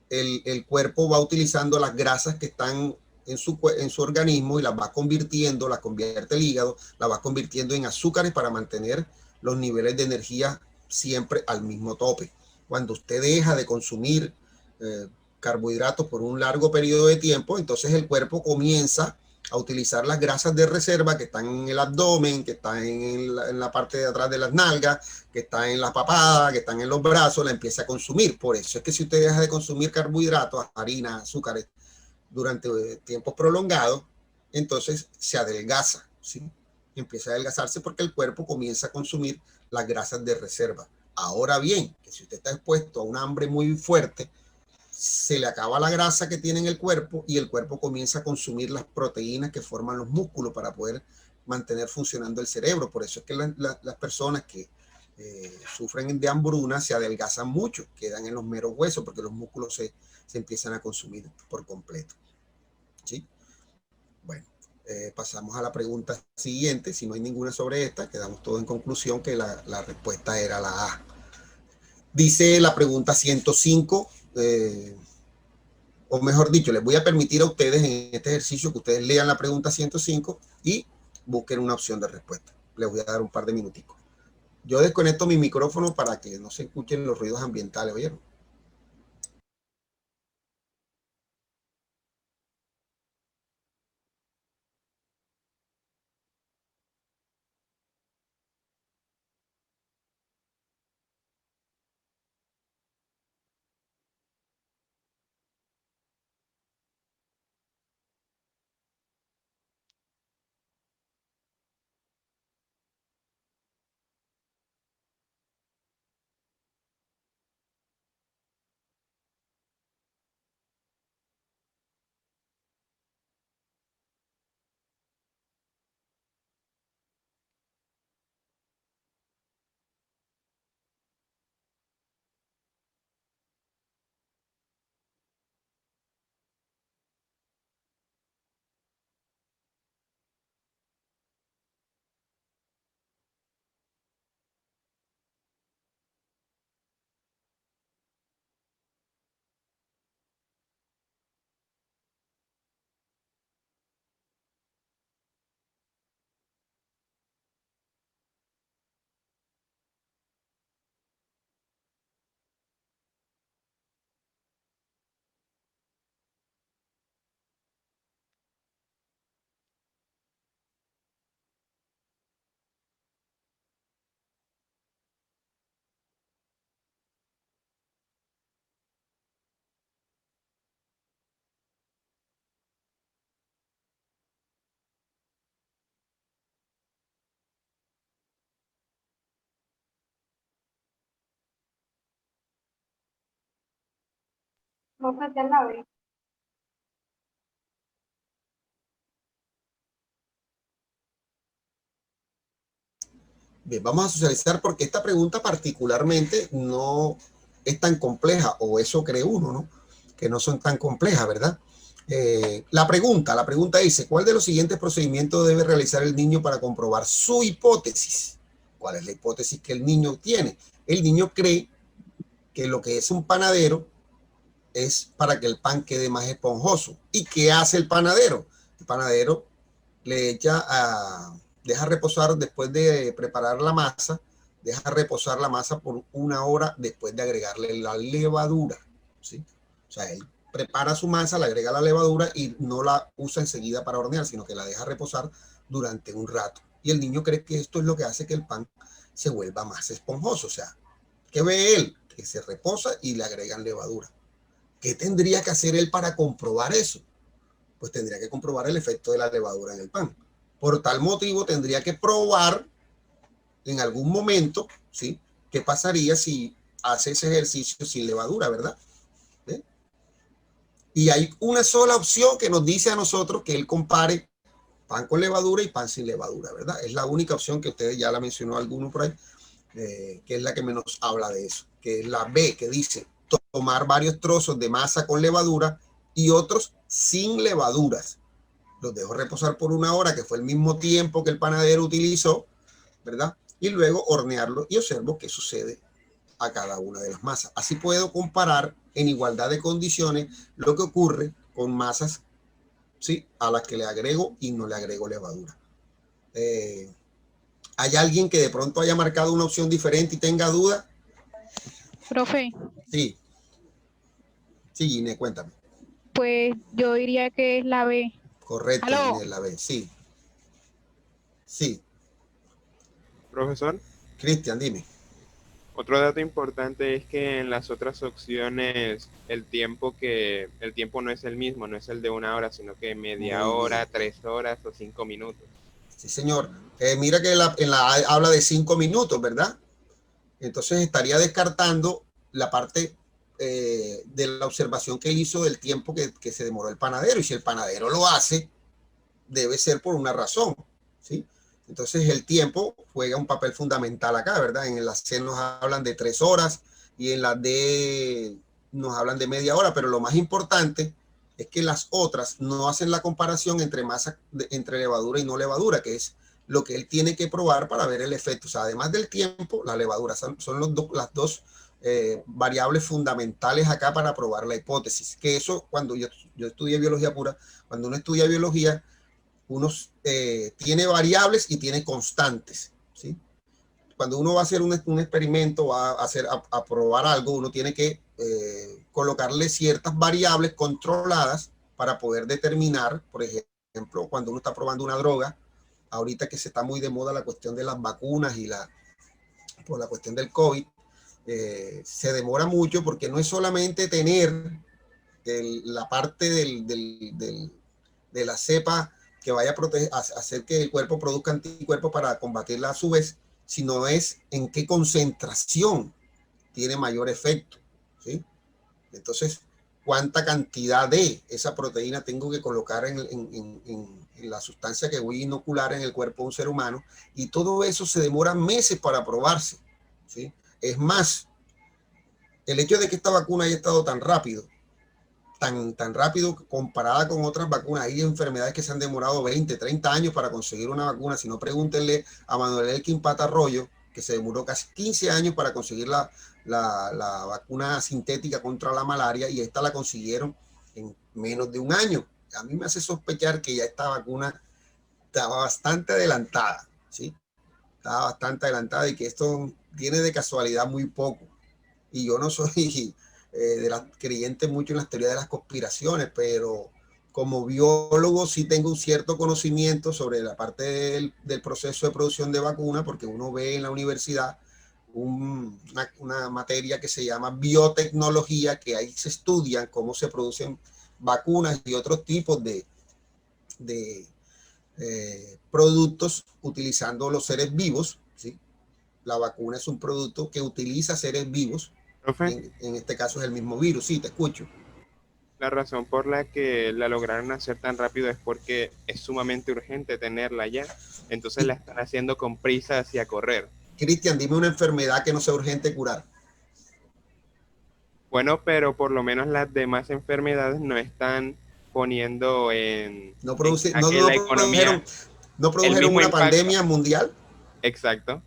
el cuerpo va utilizando las grasas que están en su organismo y las va convirtiendo, las convierte el hígado, las va convirtiendo en azúcares para mantener los niveles de energía siempre al mismo tope. Cuando usted deja de consumir carbohidratos por un largo periodo de tiempo, entonces el cuerpo comienza a utilizar las grasas de reserva que están en el abdomen, que están en la parte de atrás de las nalgas, que están en la papada, que están en los brazos, la empieza a consumir. Por eso es que si usted deja de consumir carbohidratos, harina, azúcares, durante tiempos prolongados, entonces se adelgaza, ¿sí? Empieza a adelgazarse porque el cuerpo comienza a consumir las grasas de reserva. Ahora bien, que si usted está expuesto a un hambre muy fuerte, se le acaba la grasa que tiene en el cuerpo y el cuerpo comienza a consumir las proteínas que forman los músculos para poder mantener funcionando el cerebro. Por eso es que las personas que sufren de hambruna se adelgazan mucho, quedan en los meros huesos porque los músculos se empiezan a consumir por completo, ¿sí? Bueno, pasamos a la pregunta siguiente. Si no hay ninguna sobre esta, quedamos todos en conclusión que la respuesta era la A. Dice la pregunta 105, o mejor dicho, les voy a permitir a ustedes en este ejercicio que ustedes lean la pregunta 105 y busquen una opción de respuesta. Les voy a dar un par de minuticos. Yo desconecto mi micrófono para que no se escuchen los ruidos ambientales, ¿oyeron? Profe, ya la ve. Bien, vamos a socializar porque esta pregunta particularmente no es tan compleja, o eso cree uno, ¿no? Que no son tan complejas, ¿verdad? La pregunta dice, ¿cuál de los siguientes procedimientos debe realizar el niño para comprobar su hipótesis? ¿Cuál es la hipótesis que el niño tiene? El niño cree que lo que es un panadero es para que el pan quede más esponjoso. ¿Y qué hace el panadero? El panadero le deja reposar después de preparar la masa, deja reposar la masa por 1 hora después de agregarle la levadura, ¿sí? O sea, él prepara su masa, le agrega la levadura y no la usa enseguida para hornear, sino que la deja reposar durante un rato. Y el niño cree que esto es lo que hace que el pan se vuelva más esponjoso. O sea, ¿qué ve él? Que se reposa y le agregan levadura. ¿Qué tendría que hacer él para comprobar eso? pues tendría que comprobar el efecto de la levadura en el pan. Por tal motivo, tendría que probar en algún momento, ¿sí?, qué pasaría si hace ese ejercicio sin levadura, ¿verdad? ¿Eh? Y hay una sola opción que nos dice a nosotros que él compare pan con levadura y pan sin levadura, ¿verdad? Es la única opción que ustedes ya la mencionó alguno por ahí, que es la que menos habla de eso, que es la B, que dice tomar varios trozos de masa con levadura y otros sin levaduras. Los dejo reposar por 1 hora, que fue el mismo tiempo que el panadero utilizó, ¿verdad? Y luego hornearlo y observo qué sucede a cada una de las masas. Así puedo comparar en igualdad de condiciones lo que ocurre con masas, ¿sí?, a las que le agrego y no le agrego levadura. ¿Hay alguien que de pronto haya marcado una opción diferente y tenga duda? Profe, Sí. Sí, Gine, cuéntame. pues yo diría que es la B. Correcto, ¿Aló? Gine, la B. Sí. Sí. Profesor, Cristian, dime. otro dato importante es que en las otras opciones el tiempo no es el mismo, no es el de 1 hora, sino que media Muy hora, bien. 3 horas o 5 minutos. Sí, señor. Mira que en la A habla de 5 minutos, ¿verdad? Entonces estaría descartando la parte de la observación que él hizo del tiempo que se demoró el panadero. Y si el panadero lo hace, debe ser por una razón, ¿sí? Entonces el tiempo juega un papel fundamental acá, ¿verdad? En la C nos hablan de 3 horas y en la D nos hablan de media hora, pero lo más importante es que las otras no hacen la comparación entre masa, entre levadura y no levadura, que es lo que él tiene que probar para ver el efecto. O sea, además del tiempo, la levadura son las dos variables fundamentales acá para probar la hipótesis. Que eso, cuando yo estudié biología pura, cuando uno estudia biología, uno tiene variables y tiene constantes, ¿sí? Cuando uno va a hacer un experimento, va a probar algo, uno tiene que colocarle ciertas variables controladas para poder determinar, por ejemplo, cuando uno está probando una droga, ahorita que se está muy de moda la cuestión de las vacunas y por la cuestión del COVID, se demora mucho porque no es solamente tener la parte de la cepa que vaya a proteger, hacer que el cuerpo produzca anticuerpos para combatirla a su vez, sino es en qué concentración tiene mayor efecto, ¿sí? Entonces, cuánta cantidad de esa proteína tengo que colocar en la sustancia que voy a inocular en el cuerpo de un ser humano, y todo eso se demora meses para probarse, ¿sí? Es más, el hecho de que esta vacuna haya estado tan rápido comparada con otras vacunas. Hay enfermedades que se han demorado 20, 30 años para conseguir una vacuna. Si no, pregúntenle a Manuel Elkin Pata Arroyo, que se demoró casi 15 años para conseguir la vacuna sintética contra la malaria, y esta la consiguieron en menos de 1 año. A mí me hace sospechar que ya esta vacuna estaba bastante adelantada, ¿sí? Estaba bastante adelantada y que esto tiene de casualidad muy poco. Y yo no soy de las creyentes mucho en las teorías de las conspiraciones, pero como biólogo sí tengo un cierto conocimiento sobre la parte del proceso de producción de vacunas, porque uno ve en la universidad una materia que se llama biotecnología, que ahí se estudian cómo se producen vacunas y otros tipos de productos utilizando los seres vivos, ¿sí? La vacuna es un producto que utiliza seres vivos. Profe, En este caso es el mismo virus. Sí, te escucho. la razón por la que la lograron hacer tan rápido es porque es sumamente urgente tenerla ya. Entonces la están haciendo con prisa hacia correr. Cristian, dime una enfermedad que no sea urgente curar. Bueno, pero por lo menos las demás enfermedades no están poniendo No, a que la economía, no el produjeron mismo una impacto. pandemia mundial. Exacto. No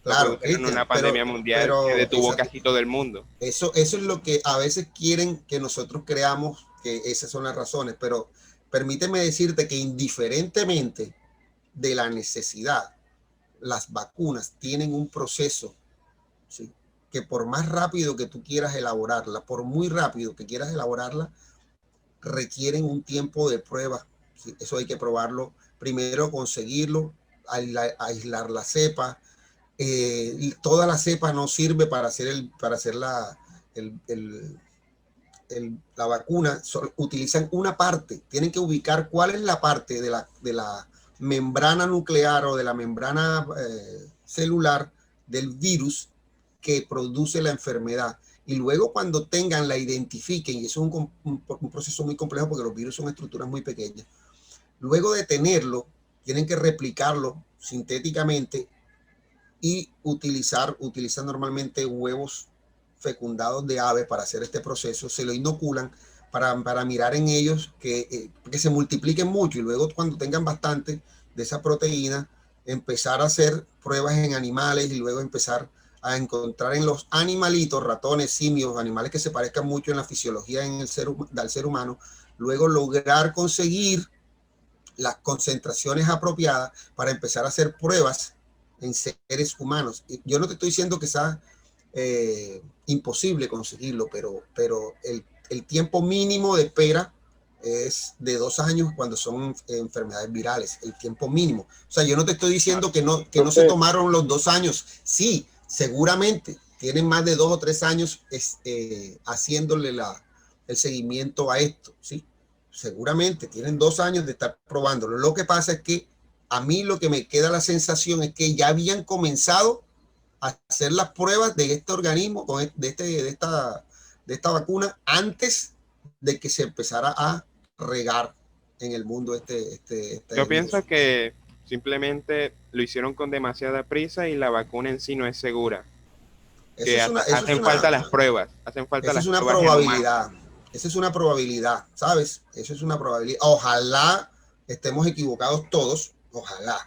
Claro, produjeron Cristian, una pandemia mundial que detuvo casi todo el mundo. Eso es lo que a veces quieren que nosotros creamos, que esas son las razones, pero permíteme decirte que indiferentemente de la necesidad, las vacunas tienen un proceso, ¿sí?, que por más rápido que tú quieras elaborarla, por muy rápido que quieras elaborarla, requieren un tiempo de prueba, ¿sí? Eso hay que probarlo, primero conseguirlo, aislar la cepa. Toda la cepa no sirve para hacer la vacuna utilizan una parte, tienen que ubicar cuál es la parte de la membrana nuclear o de la membrana celular del virus que produce la enfermedad. Y luego cuando la identifiquen, y eso es un proceso muy complejo porque los virus son estructuras muy pequeñas, luego de tenerlo, tienen que replicarlo sintéticamente y utilizan normalmente huevos fecundados de aves para hacer este proceso, se lo inoculan para mirar en ellos que se multipliquen mucho y luego cuando tengan bastante de esa proteína, empezar a hacer pruebas en animales y luego empezar a encontrar en los animalitos, ratones, simios, animales que se parezcan mucho en la fisiología del ser humano, luego lograr conseguir las concentraciones apropiadas para empezar a hacer pruebas en seres humanos. Yo no te estoy diciendo que sea imposible conseguirlo, pero el tiempo mínimo de espera es de 2 años cuando son enfermedades virales, el tiempo mínimo. O sea, yo no te estoy diciendo que no se tomaron los 2 años. Sí, seguramente tienen más de 2 o 3 años haciéndole el seguimiento a esto, ¿sí? Seguramente tienen 2 años de estar probándolo. Lo que pasa es que a mí lo que me queda la sensación es que ya habían comenzado a hacer las pruebas de este organismo, de esta vacuna, antes de que se empezara a regar en el mundo Yo pienso que simplemente lo hicieron con demasiada prisa y la vacuna en sí no es segura. Hacen falta las pruebas. Hacen falta las pruebas. Esa es una probabilidad. Esa es una probabilidad, ¿sabes? Eso es una probabilidad. Ojalá estemos equivocados todos. Ojalá.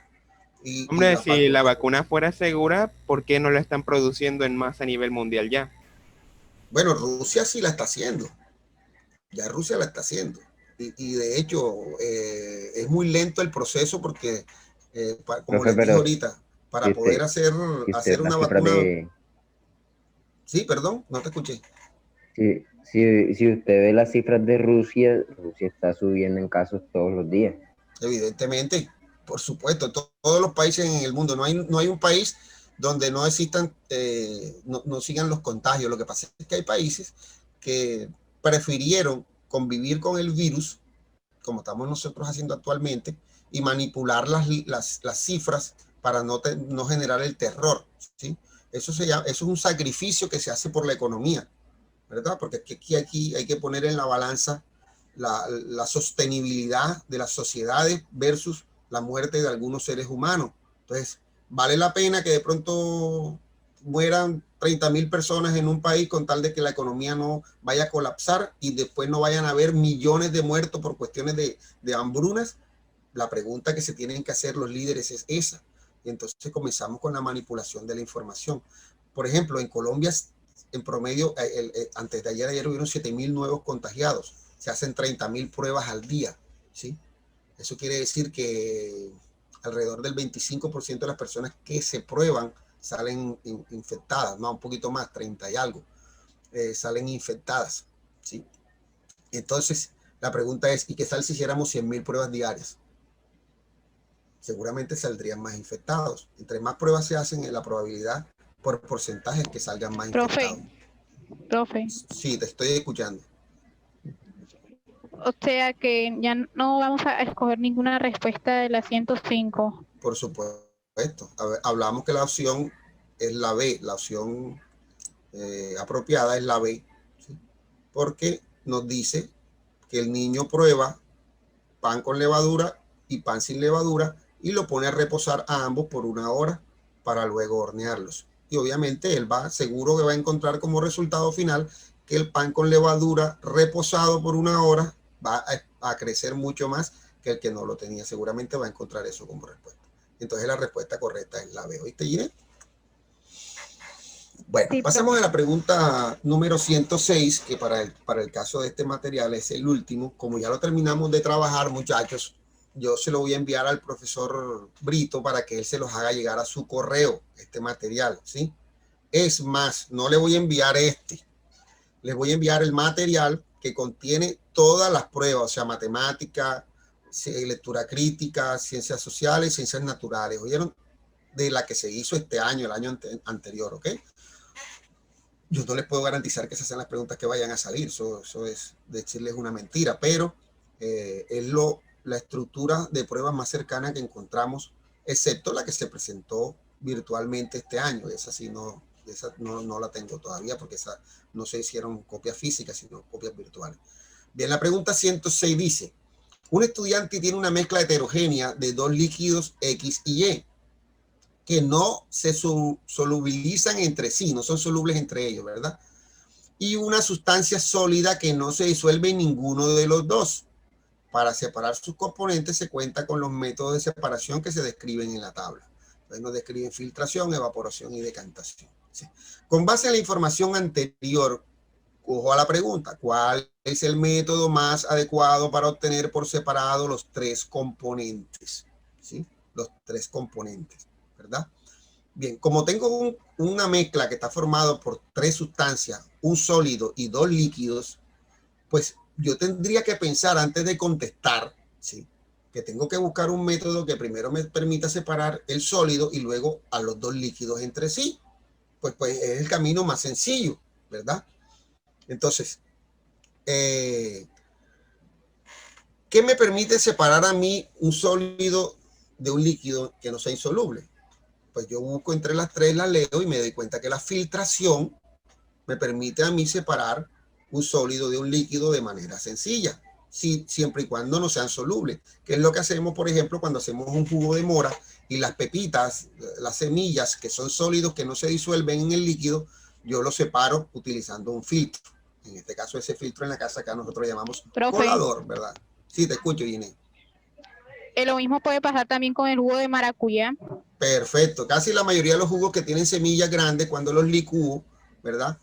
Hombre, si la vacuna fuera segura, ¿por qué no la están produciendo en masa a nivel mundial ya? Bueno, Rusia sí la está haciendo. Ya Rusia la está haciendo. Y de hecho, es muy lento el proceso porque, como les dije ahorita, para poder hacer una vacuna... Sí, perdón, no te escuché. Si usted ve las cifras de Rusia, Rusia está subiendo en casos todos los días. Evidentemente, por supuesto, todos los países en el mundo, no hay un país donde no existan, no sigan los contagios. Lo que pasa es que hay países que prefirieron convivir con el virus, como estamos nosotros haciendo actualmente, y manipular las cifras para no generar el terror, ¿sí? Eso es un sacrificio que se hace por la economía, ¿verdad? Porque aquí hay que poner en la balanza la sostenibilidad de las sociedades versus la muerte de algunos seres humanos. Entonces, vale la pena que de pronto mueran 30.000 personas en un país con tal de que la economía no vaya a colapsar y después no vayan a haber millones de muertos por cuestiones de hambrunas. La pregunta que se tienen que hacer los líderes es esa. Y entonces comenzamos con la manipulación de la información. Por ejemplo, en Colombia, en promedio, antes de ayer hubieron 7.000 nuevos contagiados. Se hacen 30.000 pruebas al día, ¿sí? Eso quiere decir que alrededor del 25% de las personas que se prueban salen infectadas, no, un poquito más, 30 y algo, salen infectadas, ¿sí? Entonces, la pregunta es, ¿y qué tal si hiciéramos 100.000 pruebas diarias? Seguramente saldrían más infectados. Entre más pruebas se hacen, la probabilidad por porcentaje que salgan más infectados. Profe. Sí, te estoy escuchando. O sea que ya no vamos a escoger ninguna respuesta de la 105. Por supuesto. Hablamos que la opción es la B, la opción apropiada es la B, ¿sí? Porque nos dice que el niño prueba pan con levadura y pan sin levadura y lo pone a reposar a ambos por 1 hora para luego hornearlos. Y obviamente él seguro que va a encontrar como resultado final que el pan con levadura reposado por 1 hora va a crecer mucho más que el que no lo tenía. Seguramente va a encontrar eso como respuesta. Entonces la respuesta correcta es la B. ¿Oíste, Ginette? Bueno, sí, pasamos a la pregunta número 106, que para el caso de este material es el último. Como ya lo terminamos de trabajar, muchachos, yo se lo voy a enviar al profesor Brito para que él se los haga llegar a su correo, este material, ¿sí? Es más, no le voy a enviar les voy a enviar el material que contiene todas las pruebas, o sea, matemática, lectura crítica, ciencias sociales, ciencias naturales, ¿oyeron? De la que se hizo este año, el año anterior, ¿ok? yo no les puedo garantizar que esas sean las preguntas que vayan a salir. Eso es decirles una mentira, pero es la estructura de pruebas más cercana que encontramos, excepto la que se presentó virtualmente este año. Esa sí no la tengo todavía porque esa no se hicieron copias físicas, sino copias virtuales. Bien, la pregunta 106 dice, un estudiante tiene una mezcla heterogénea de dos líquidos X y Y que no se solubilizan entre sí, no son solubles entre ellos, ¿verdad? Y una sustancia sólida que no se disuelve en ninguno de los dos. Para separar sus componentes se cuenta con los métodos de separación que se describen en la tabla. Entonces nos describen filtración, evaporación y decantación. ¿Sí? Con base en la información anterior, cojo a la pregunta, ¿cuál es el método más adecuado para obtener por separado los tres componentes? ¿Sí? Los tres componentes, ¿verdad? Bien, como tengo una mezcla que está formada por tres sustancias, un sólido y dos líquidos, pues yo tendría que pensar antes de contestar, ¿sí?, que tengo que buscar un método que primero me permita separar el sólido y luego a los dos líquidos entre sí. Pues es el camino más sencillo, ¿verdad? Entonces, ¿qué me permite separar a mí un sólido de un líquido que no sea insoluble? Pues yo busco entre las tres, las leo y me doy cuenta que la filtración me permite a mí separar un sólido de un líquido de manera sencilla, siempre y cuando no sean solubles, que es lo que hacemos, por ejemplo, cuando hacemos un jugo de mora y las pepitas, las semillas, que son sólidos que no se disuelven en el líquido, yo los separo utilizando un filtro. En este caso, ese filtro en la casa acá nosotros llamamos colador, ¿verdad? Sí, te escucho, Ginés. Lo mismo puede pasar también con el jugo de maracuyá. Perfecto. Casi la mayoría de los jugos que tienen semillas grandes, cuando los licúo, ¿verdad?,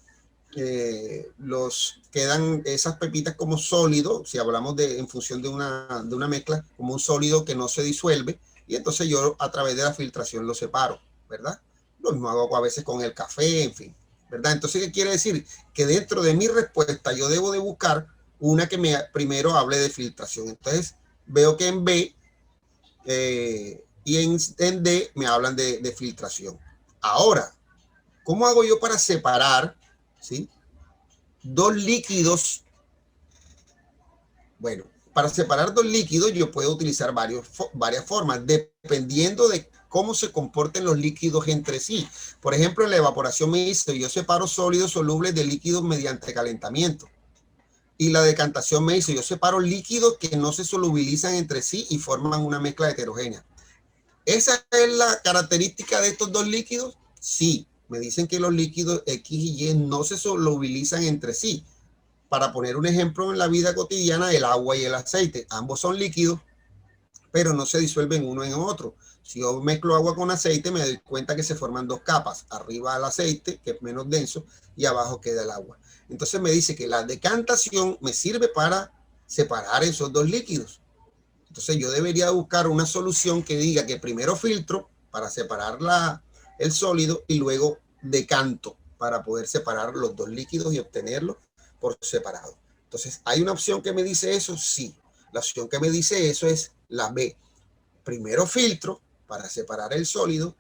los quedan esas pepitas como sólido, si hablamos en función de una mezcla, como un sólido que no se disuelve, y entonces yo a través de la filtración lo separo, ¿verdad? Lo mismo hago a veces con el café, en fin, ¿verdad? Entonces, ¿qué quiere decir? Que dentro de mi respuesta yo debo de buscar una que primero hable de filtración. Entonces, veo que en B y en D me hablan de filtración. Ahora, ¿cómo hago yo para separar, ¿sí?, dos líquidos? Bueno, para separar dos líquidos yo puedo utilizar varias formas, dependiendo de cómo se comporten los líquidos entre sí. Por ejemplo, en la evaporación me dice, yo separo sólidos solubles de líquidos mediante calentamiento. Y la decantación me dice, yo separo líquidos que no se solubilizan entre sí y forman una mezcla heterogénea. ¿Esa es la característica de estos dos líquidos? Sí. Me dicen que los líquidos X y Y no se solubilizan entre sí. Para poner un ejemplo en la vida cotidiana, el agua y el aceite. Ambos son líquidos, pero no se disuelven uno en otro. Si yo mezclo agua con aceite, me doy cuenta que se forman dos capas. Arriba el aceite, que es menos denso, y abajo queda el agua. Entonces me dice que la decantación me sirve para separar esos dos líquidos. Entonces yo debería buscar una solución que diga que primero filtro para separar el sólido y luego decanto para poder separar los dos líquidos y obtenerlos por separado. Entonces, ¿hay una opción que me dice eso? Sí. La opción que me dice eso es la B. Primero filtro para separar el sólido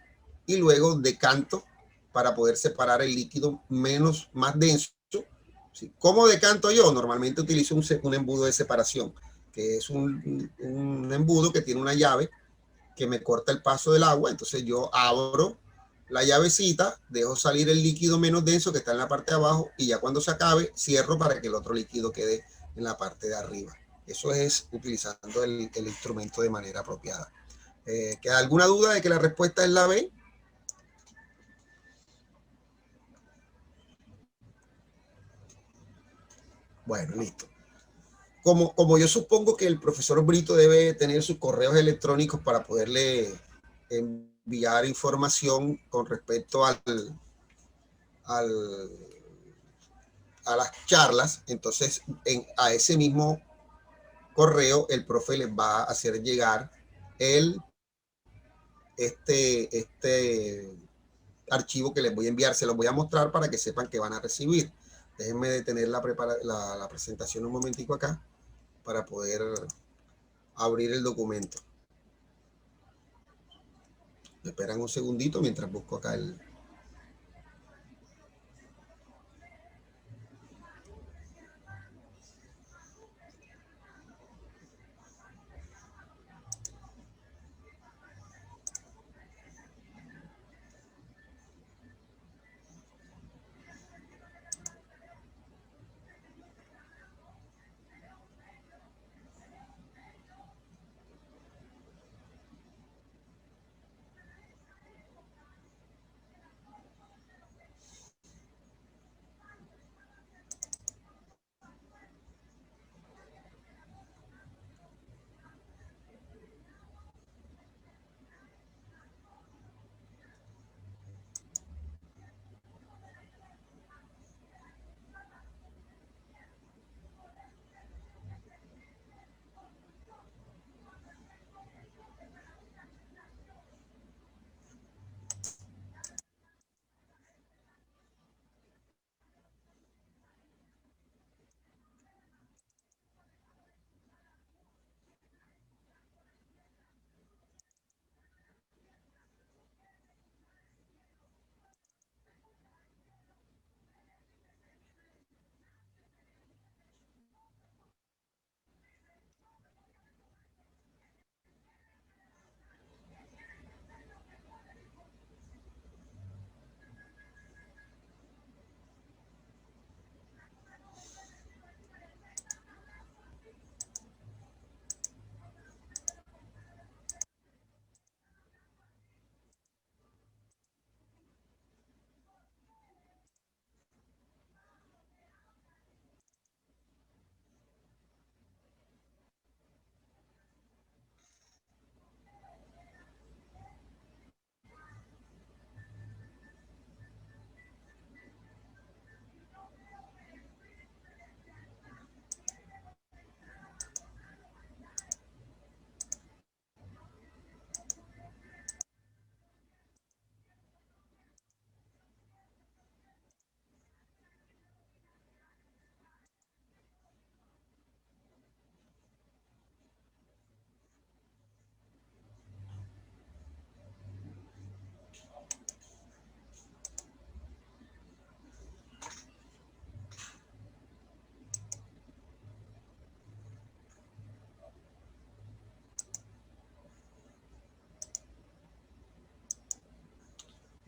y luego decanto para poder separar el líquido más denso. ¿Sí? ¿Cómo decanto yo? Normalmente utilizo un embudo de separación, que es un embudo que tiene una llave que me corta el paso del agua. Entonces yo abro la llavecita, dejo salir el líquido menos denso que está en la parte de abajo y ya cuando se acabe cierro para que el otro líquido quede en la parte de arriba. Eso es utilizando el instrumento de manera apropiada. ¿Queda alguna duda de que la respuesta es la B? Bueno, listo. Como yo supongo que el profesor Brito debe tener sus correos electrónicos para poderle enviar información con respecto a las charlas, entonces a ese mismo correo el profe les va a hacer llegar este archivo que les voy a enviar. Se los voy a mostrar para que sepan que van a recibir. Déjenme detener la presentación un momentico acá para poder abrir el documento. Me esperan un segundito mientras busco acá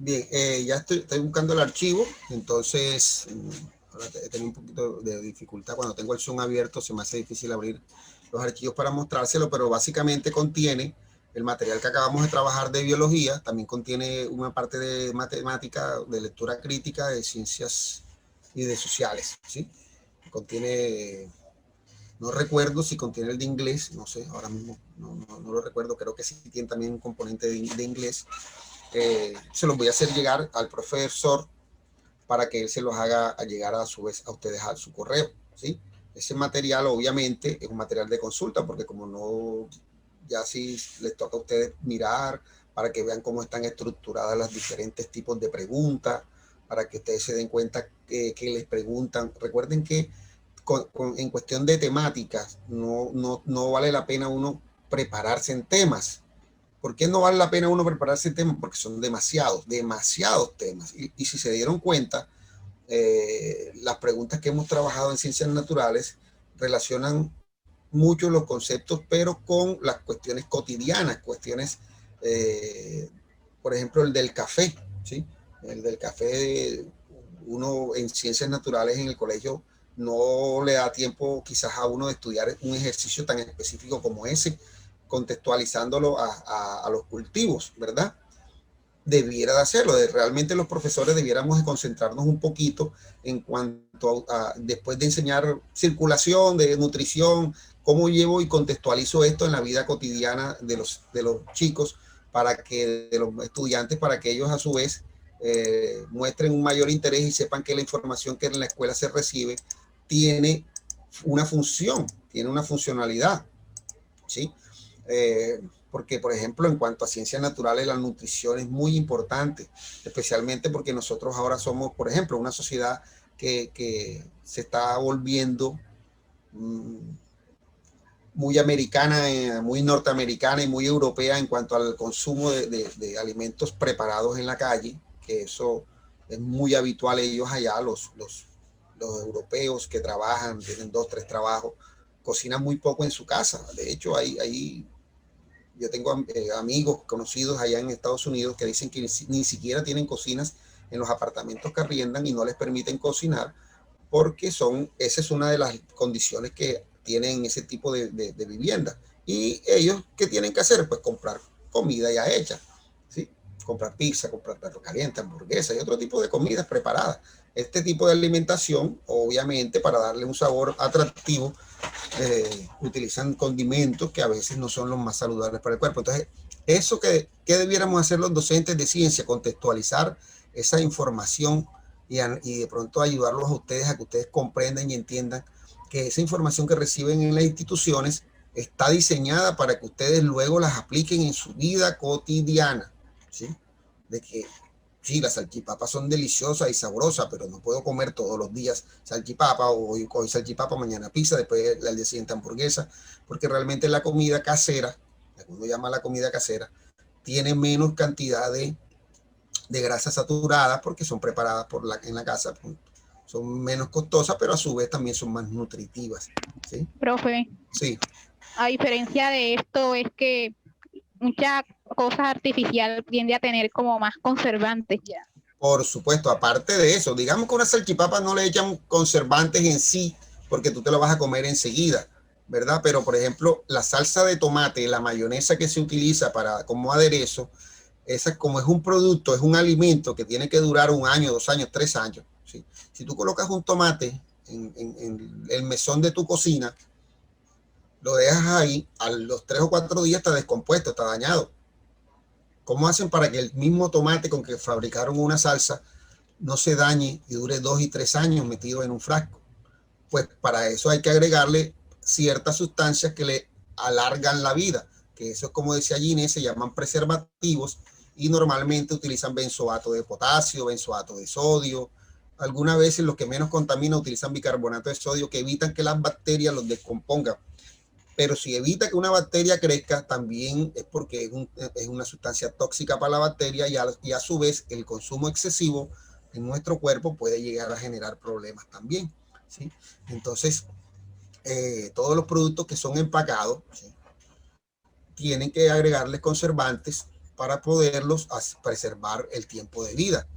Bien, ya estoy buscando el archivo, entonces ahora he tenido un poquito de dificultad cuando tengo el Zoom abierto, se me hace difícil abrir los archivos para mostrárselo, pero básicamente contiene el material que acabamos de trabajar de biología, también contiene una parte de matemática, de lectura crítica, de ciencias y de sociales, ¿sí? Contiene, no recuerdo si contiene el de inglés, no sé, ahora mismo no lo recuerdo, creo que sí tiene también un componente de inglés. Se los voy a hacer llegar al profesor para que él se los haga llegar a su vez a ustedes a su correo, ¿sí? Ese material obviamente es un material de consulta porque como no, ya sí les toca a ustedes mirar para que vean cómo están estructuradas las diferentes tipos de preguntas, para que ustedes se den cuenta que les preguntan. Recuerden que en cuestión de temáticas no vale la pena uno prepararse en temas. ¿Por qué no vale la pena uno prepararse en temas? Porque son demasiados temas. Y si se dieron cuenta, las preguntas que hemos trabajado en ciencias naturales relacionan mucho los conceptos, pero con las cuestiones cotidianas, por ejemplo, el del café, ¿sí? El del café, uno en ciencias naturales en el colegio no le da tiempo quizás a uno de estudiar un ejercicio tan específico como ese, contextualizándolo a los cultivos, ¿verdad? Debiera de hacerlo, realmente los profesores debiéramos de concentrarnos un poquito en cuanto a después de enseñar circulación, de nutrición, cómo llevo y contextualizo esto en la vida cotidiana de los chicos, de los estudiantes, para que ellos a su vez muestren un mayor interés y sepan que la información que en la escuela se recibe tiene una función, tiene una funcionalidad, ¿sí? Porque, por ejemplo, en cuanto a ciencias naturales, la nutrición es muy importante, especialmente porque nosotros ahora somos, por ejemplo, una sociedad que se está volviendo muy americana, muy norteamericana y muy europea en cuanto al consumo de alimentos preparados en la calle, que eso es muy habitual ellos allá, los europeos que trabajan, tienen 2, 3 trabajos, cocinan muy poco en su casa. De hecho, yo tengo amigos conocidos allá en Estados Unidos que dicen que ni siquiera tienen cocinas en los apartamentos que arriendan y no les permiten cocinar porque esa es una de las condiciones que tienen ese tipo de vivienda. Y ellos, ¿qué tienen que hacer? Pues comprar comida ya hecha, ¿sí? Comprar pizza, comprar perro caliente, hamburguesa y otro tipo de comidas preparadas. Este tipo de alimentación, obviamente, para darle un sabor atractivo, utilizan condimentos que a veces no son los más saludables para el cuerpo. Entonces, eso ¿qué debiéramos hacer los docentes de ciencia? Contextualizar esa información y de pronto ayudarlos a ustedes a que ustedes comprendan y entiendan que esa información que reciben en las instituciones está diseñada para que ustedes luego las apliquen en su vida cotidiana, ¿sí? De que sí, las salchipapas son deliciosas y sabrosas, pero no puedo comer todos los días salchipapa, o hoy salchipapa, mañana pizza, después al día siguiente hamburguesa, porque realmente la comida casera, lo que uno llama la comida casera, tiene menos cantidad de grasas saturadas porque son preparadas en la casa, son menos costosas, pero a su vez también son más nutritivas, ¿sí? Profe, sí. A diferencia de esto es que muchas cosas artificiales tiende a tener como más conservantes ya. Por supuesto, aparte de eso, digamos que una salchipapa no le echan conservantes en sí, porque tú te lo vas a comer enseguida, ¿verdad? Pero, por ejemplo, la salsa de tomate, la mayonesa que se utiliza como aderezo, esa como es un producto, es un alimento que tiene que durar 1 año, 2 años, 3 años, ¿sí? Si tú colocas un tomate en el mesón de tu cocina, lo dejas ahí, a los 3 o 4 días está descompuesto, está dañado. ¿Cómo hacen para que el mismo tomate con que fabricaron una salsa no se dañe y dure 2 y 3 años metido en un frasco? Pues para eso hay que agregarle ciertas sustancias que le alargan la vida, que eso es, como decía Ginés, se llaman preservativos y normalmente utilizan benzoato de potasio, benzoato de sodio. Algunas veces los que menos contaminan utilizan bicarbonato de sodio, que evitan que las bacterias los descompongan. Pero si evita que una bacteria crezca, también es porque es una sustancia tóxica para la bacteria y a su vez el consumo excesivo en nuestro cuerpo puede llegar a generar problemas también, ¿sí? Entonces, todos los productos que son empacados, ¿sí?, tienen que agregarles conservantes para poderlos preservar el tiempo de vida.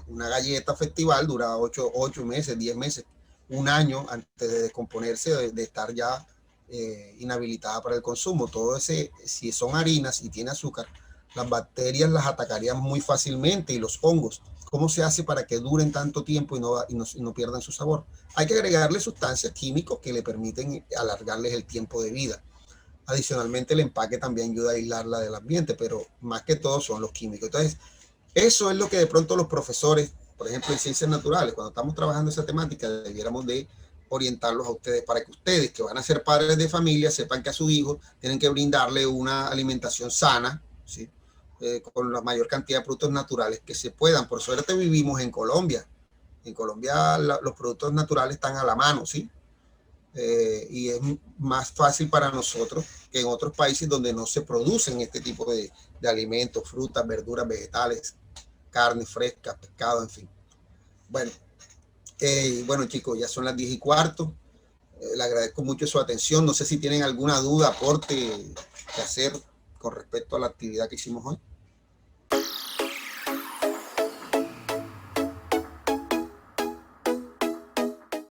Una galleta festival dura 8 meses, 10 meses, un año antes de descomponerse, de estar ya inhabilitada para el consumo. Todo ese, si son harinas y tiene azúcar, las bacterias las atacarían muy fácilmente, y los hongos. ¿Cómo se hace para que duren tanto tiempo y no pierdan su sabor? Hay que agregarle sustancias químicas que le permiten alargarles el tiempo de vida. Adicionalmente, el empaque también ayuda a aislarla del ambiente, pero más que todo son los químicos. Entonces, eso es lo que de pronto los profesores, por ejemplo, en ciencias naturales, cuando estamos trabajando esa temática, debiéramos de orientarlos a ustedes, para que ustedes, que van a ser padres de familia, sepan que a su hijo tienen que brindarle una alimentación sana, ¿sí? Con la mayor cantidad de productos naturales que se puedan. Por suerte vivimos en Colombia. En Colombia los productos naturales están a la mano, ¿sí? Y es más fácil para nosotros que en otros países donde no se producen este tipo de alimentos, frutas, verduras, vegetales, carne fresca, pescado, en fin. Bueno, chicos, ya son las 10:15. Le agradezco mucho su atención. No sé si tienen alguna duda, aporte que hacer con respecto a la actividad que hicimos hoy.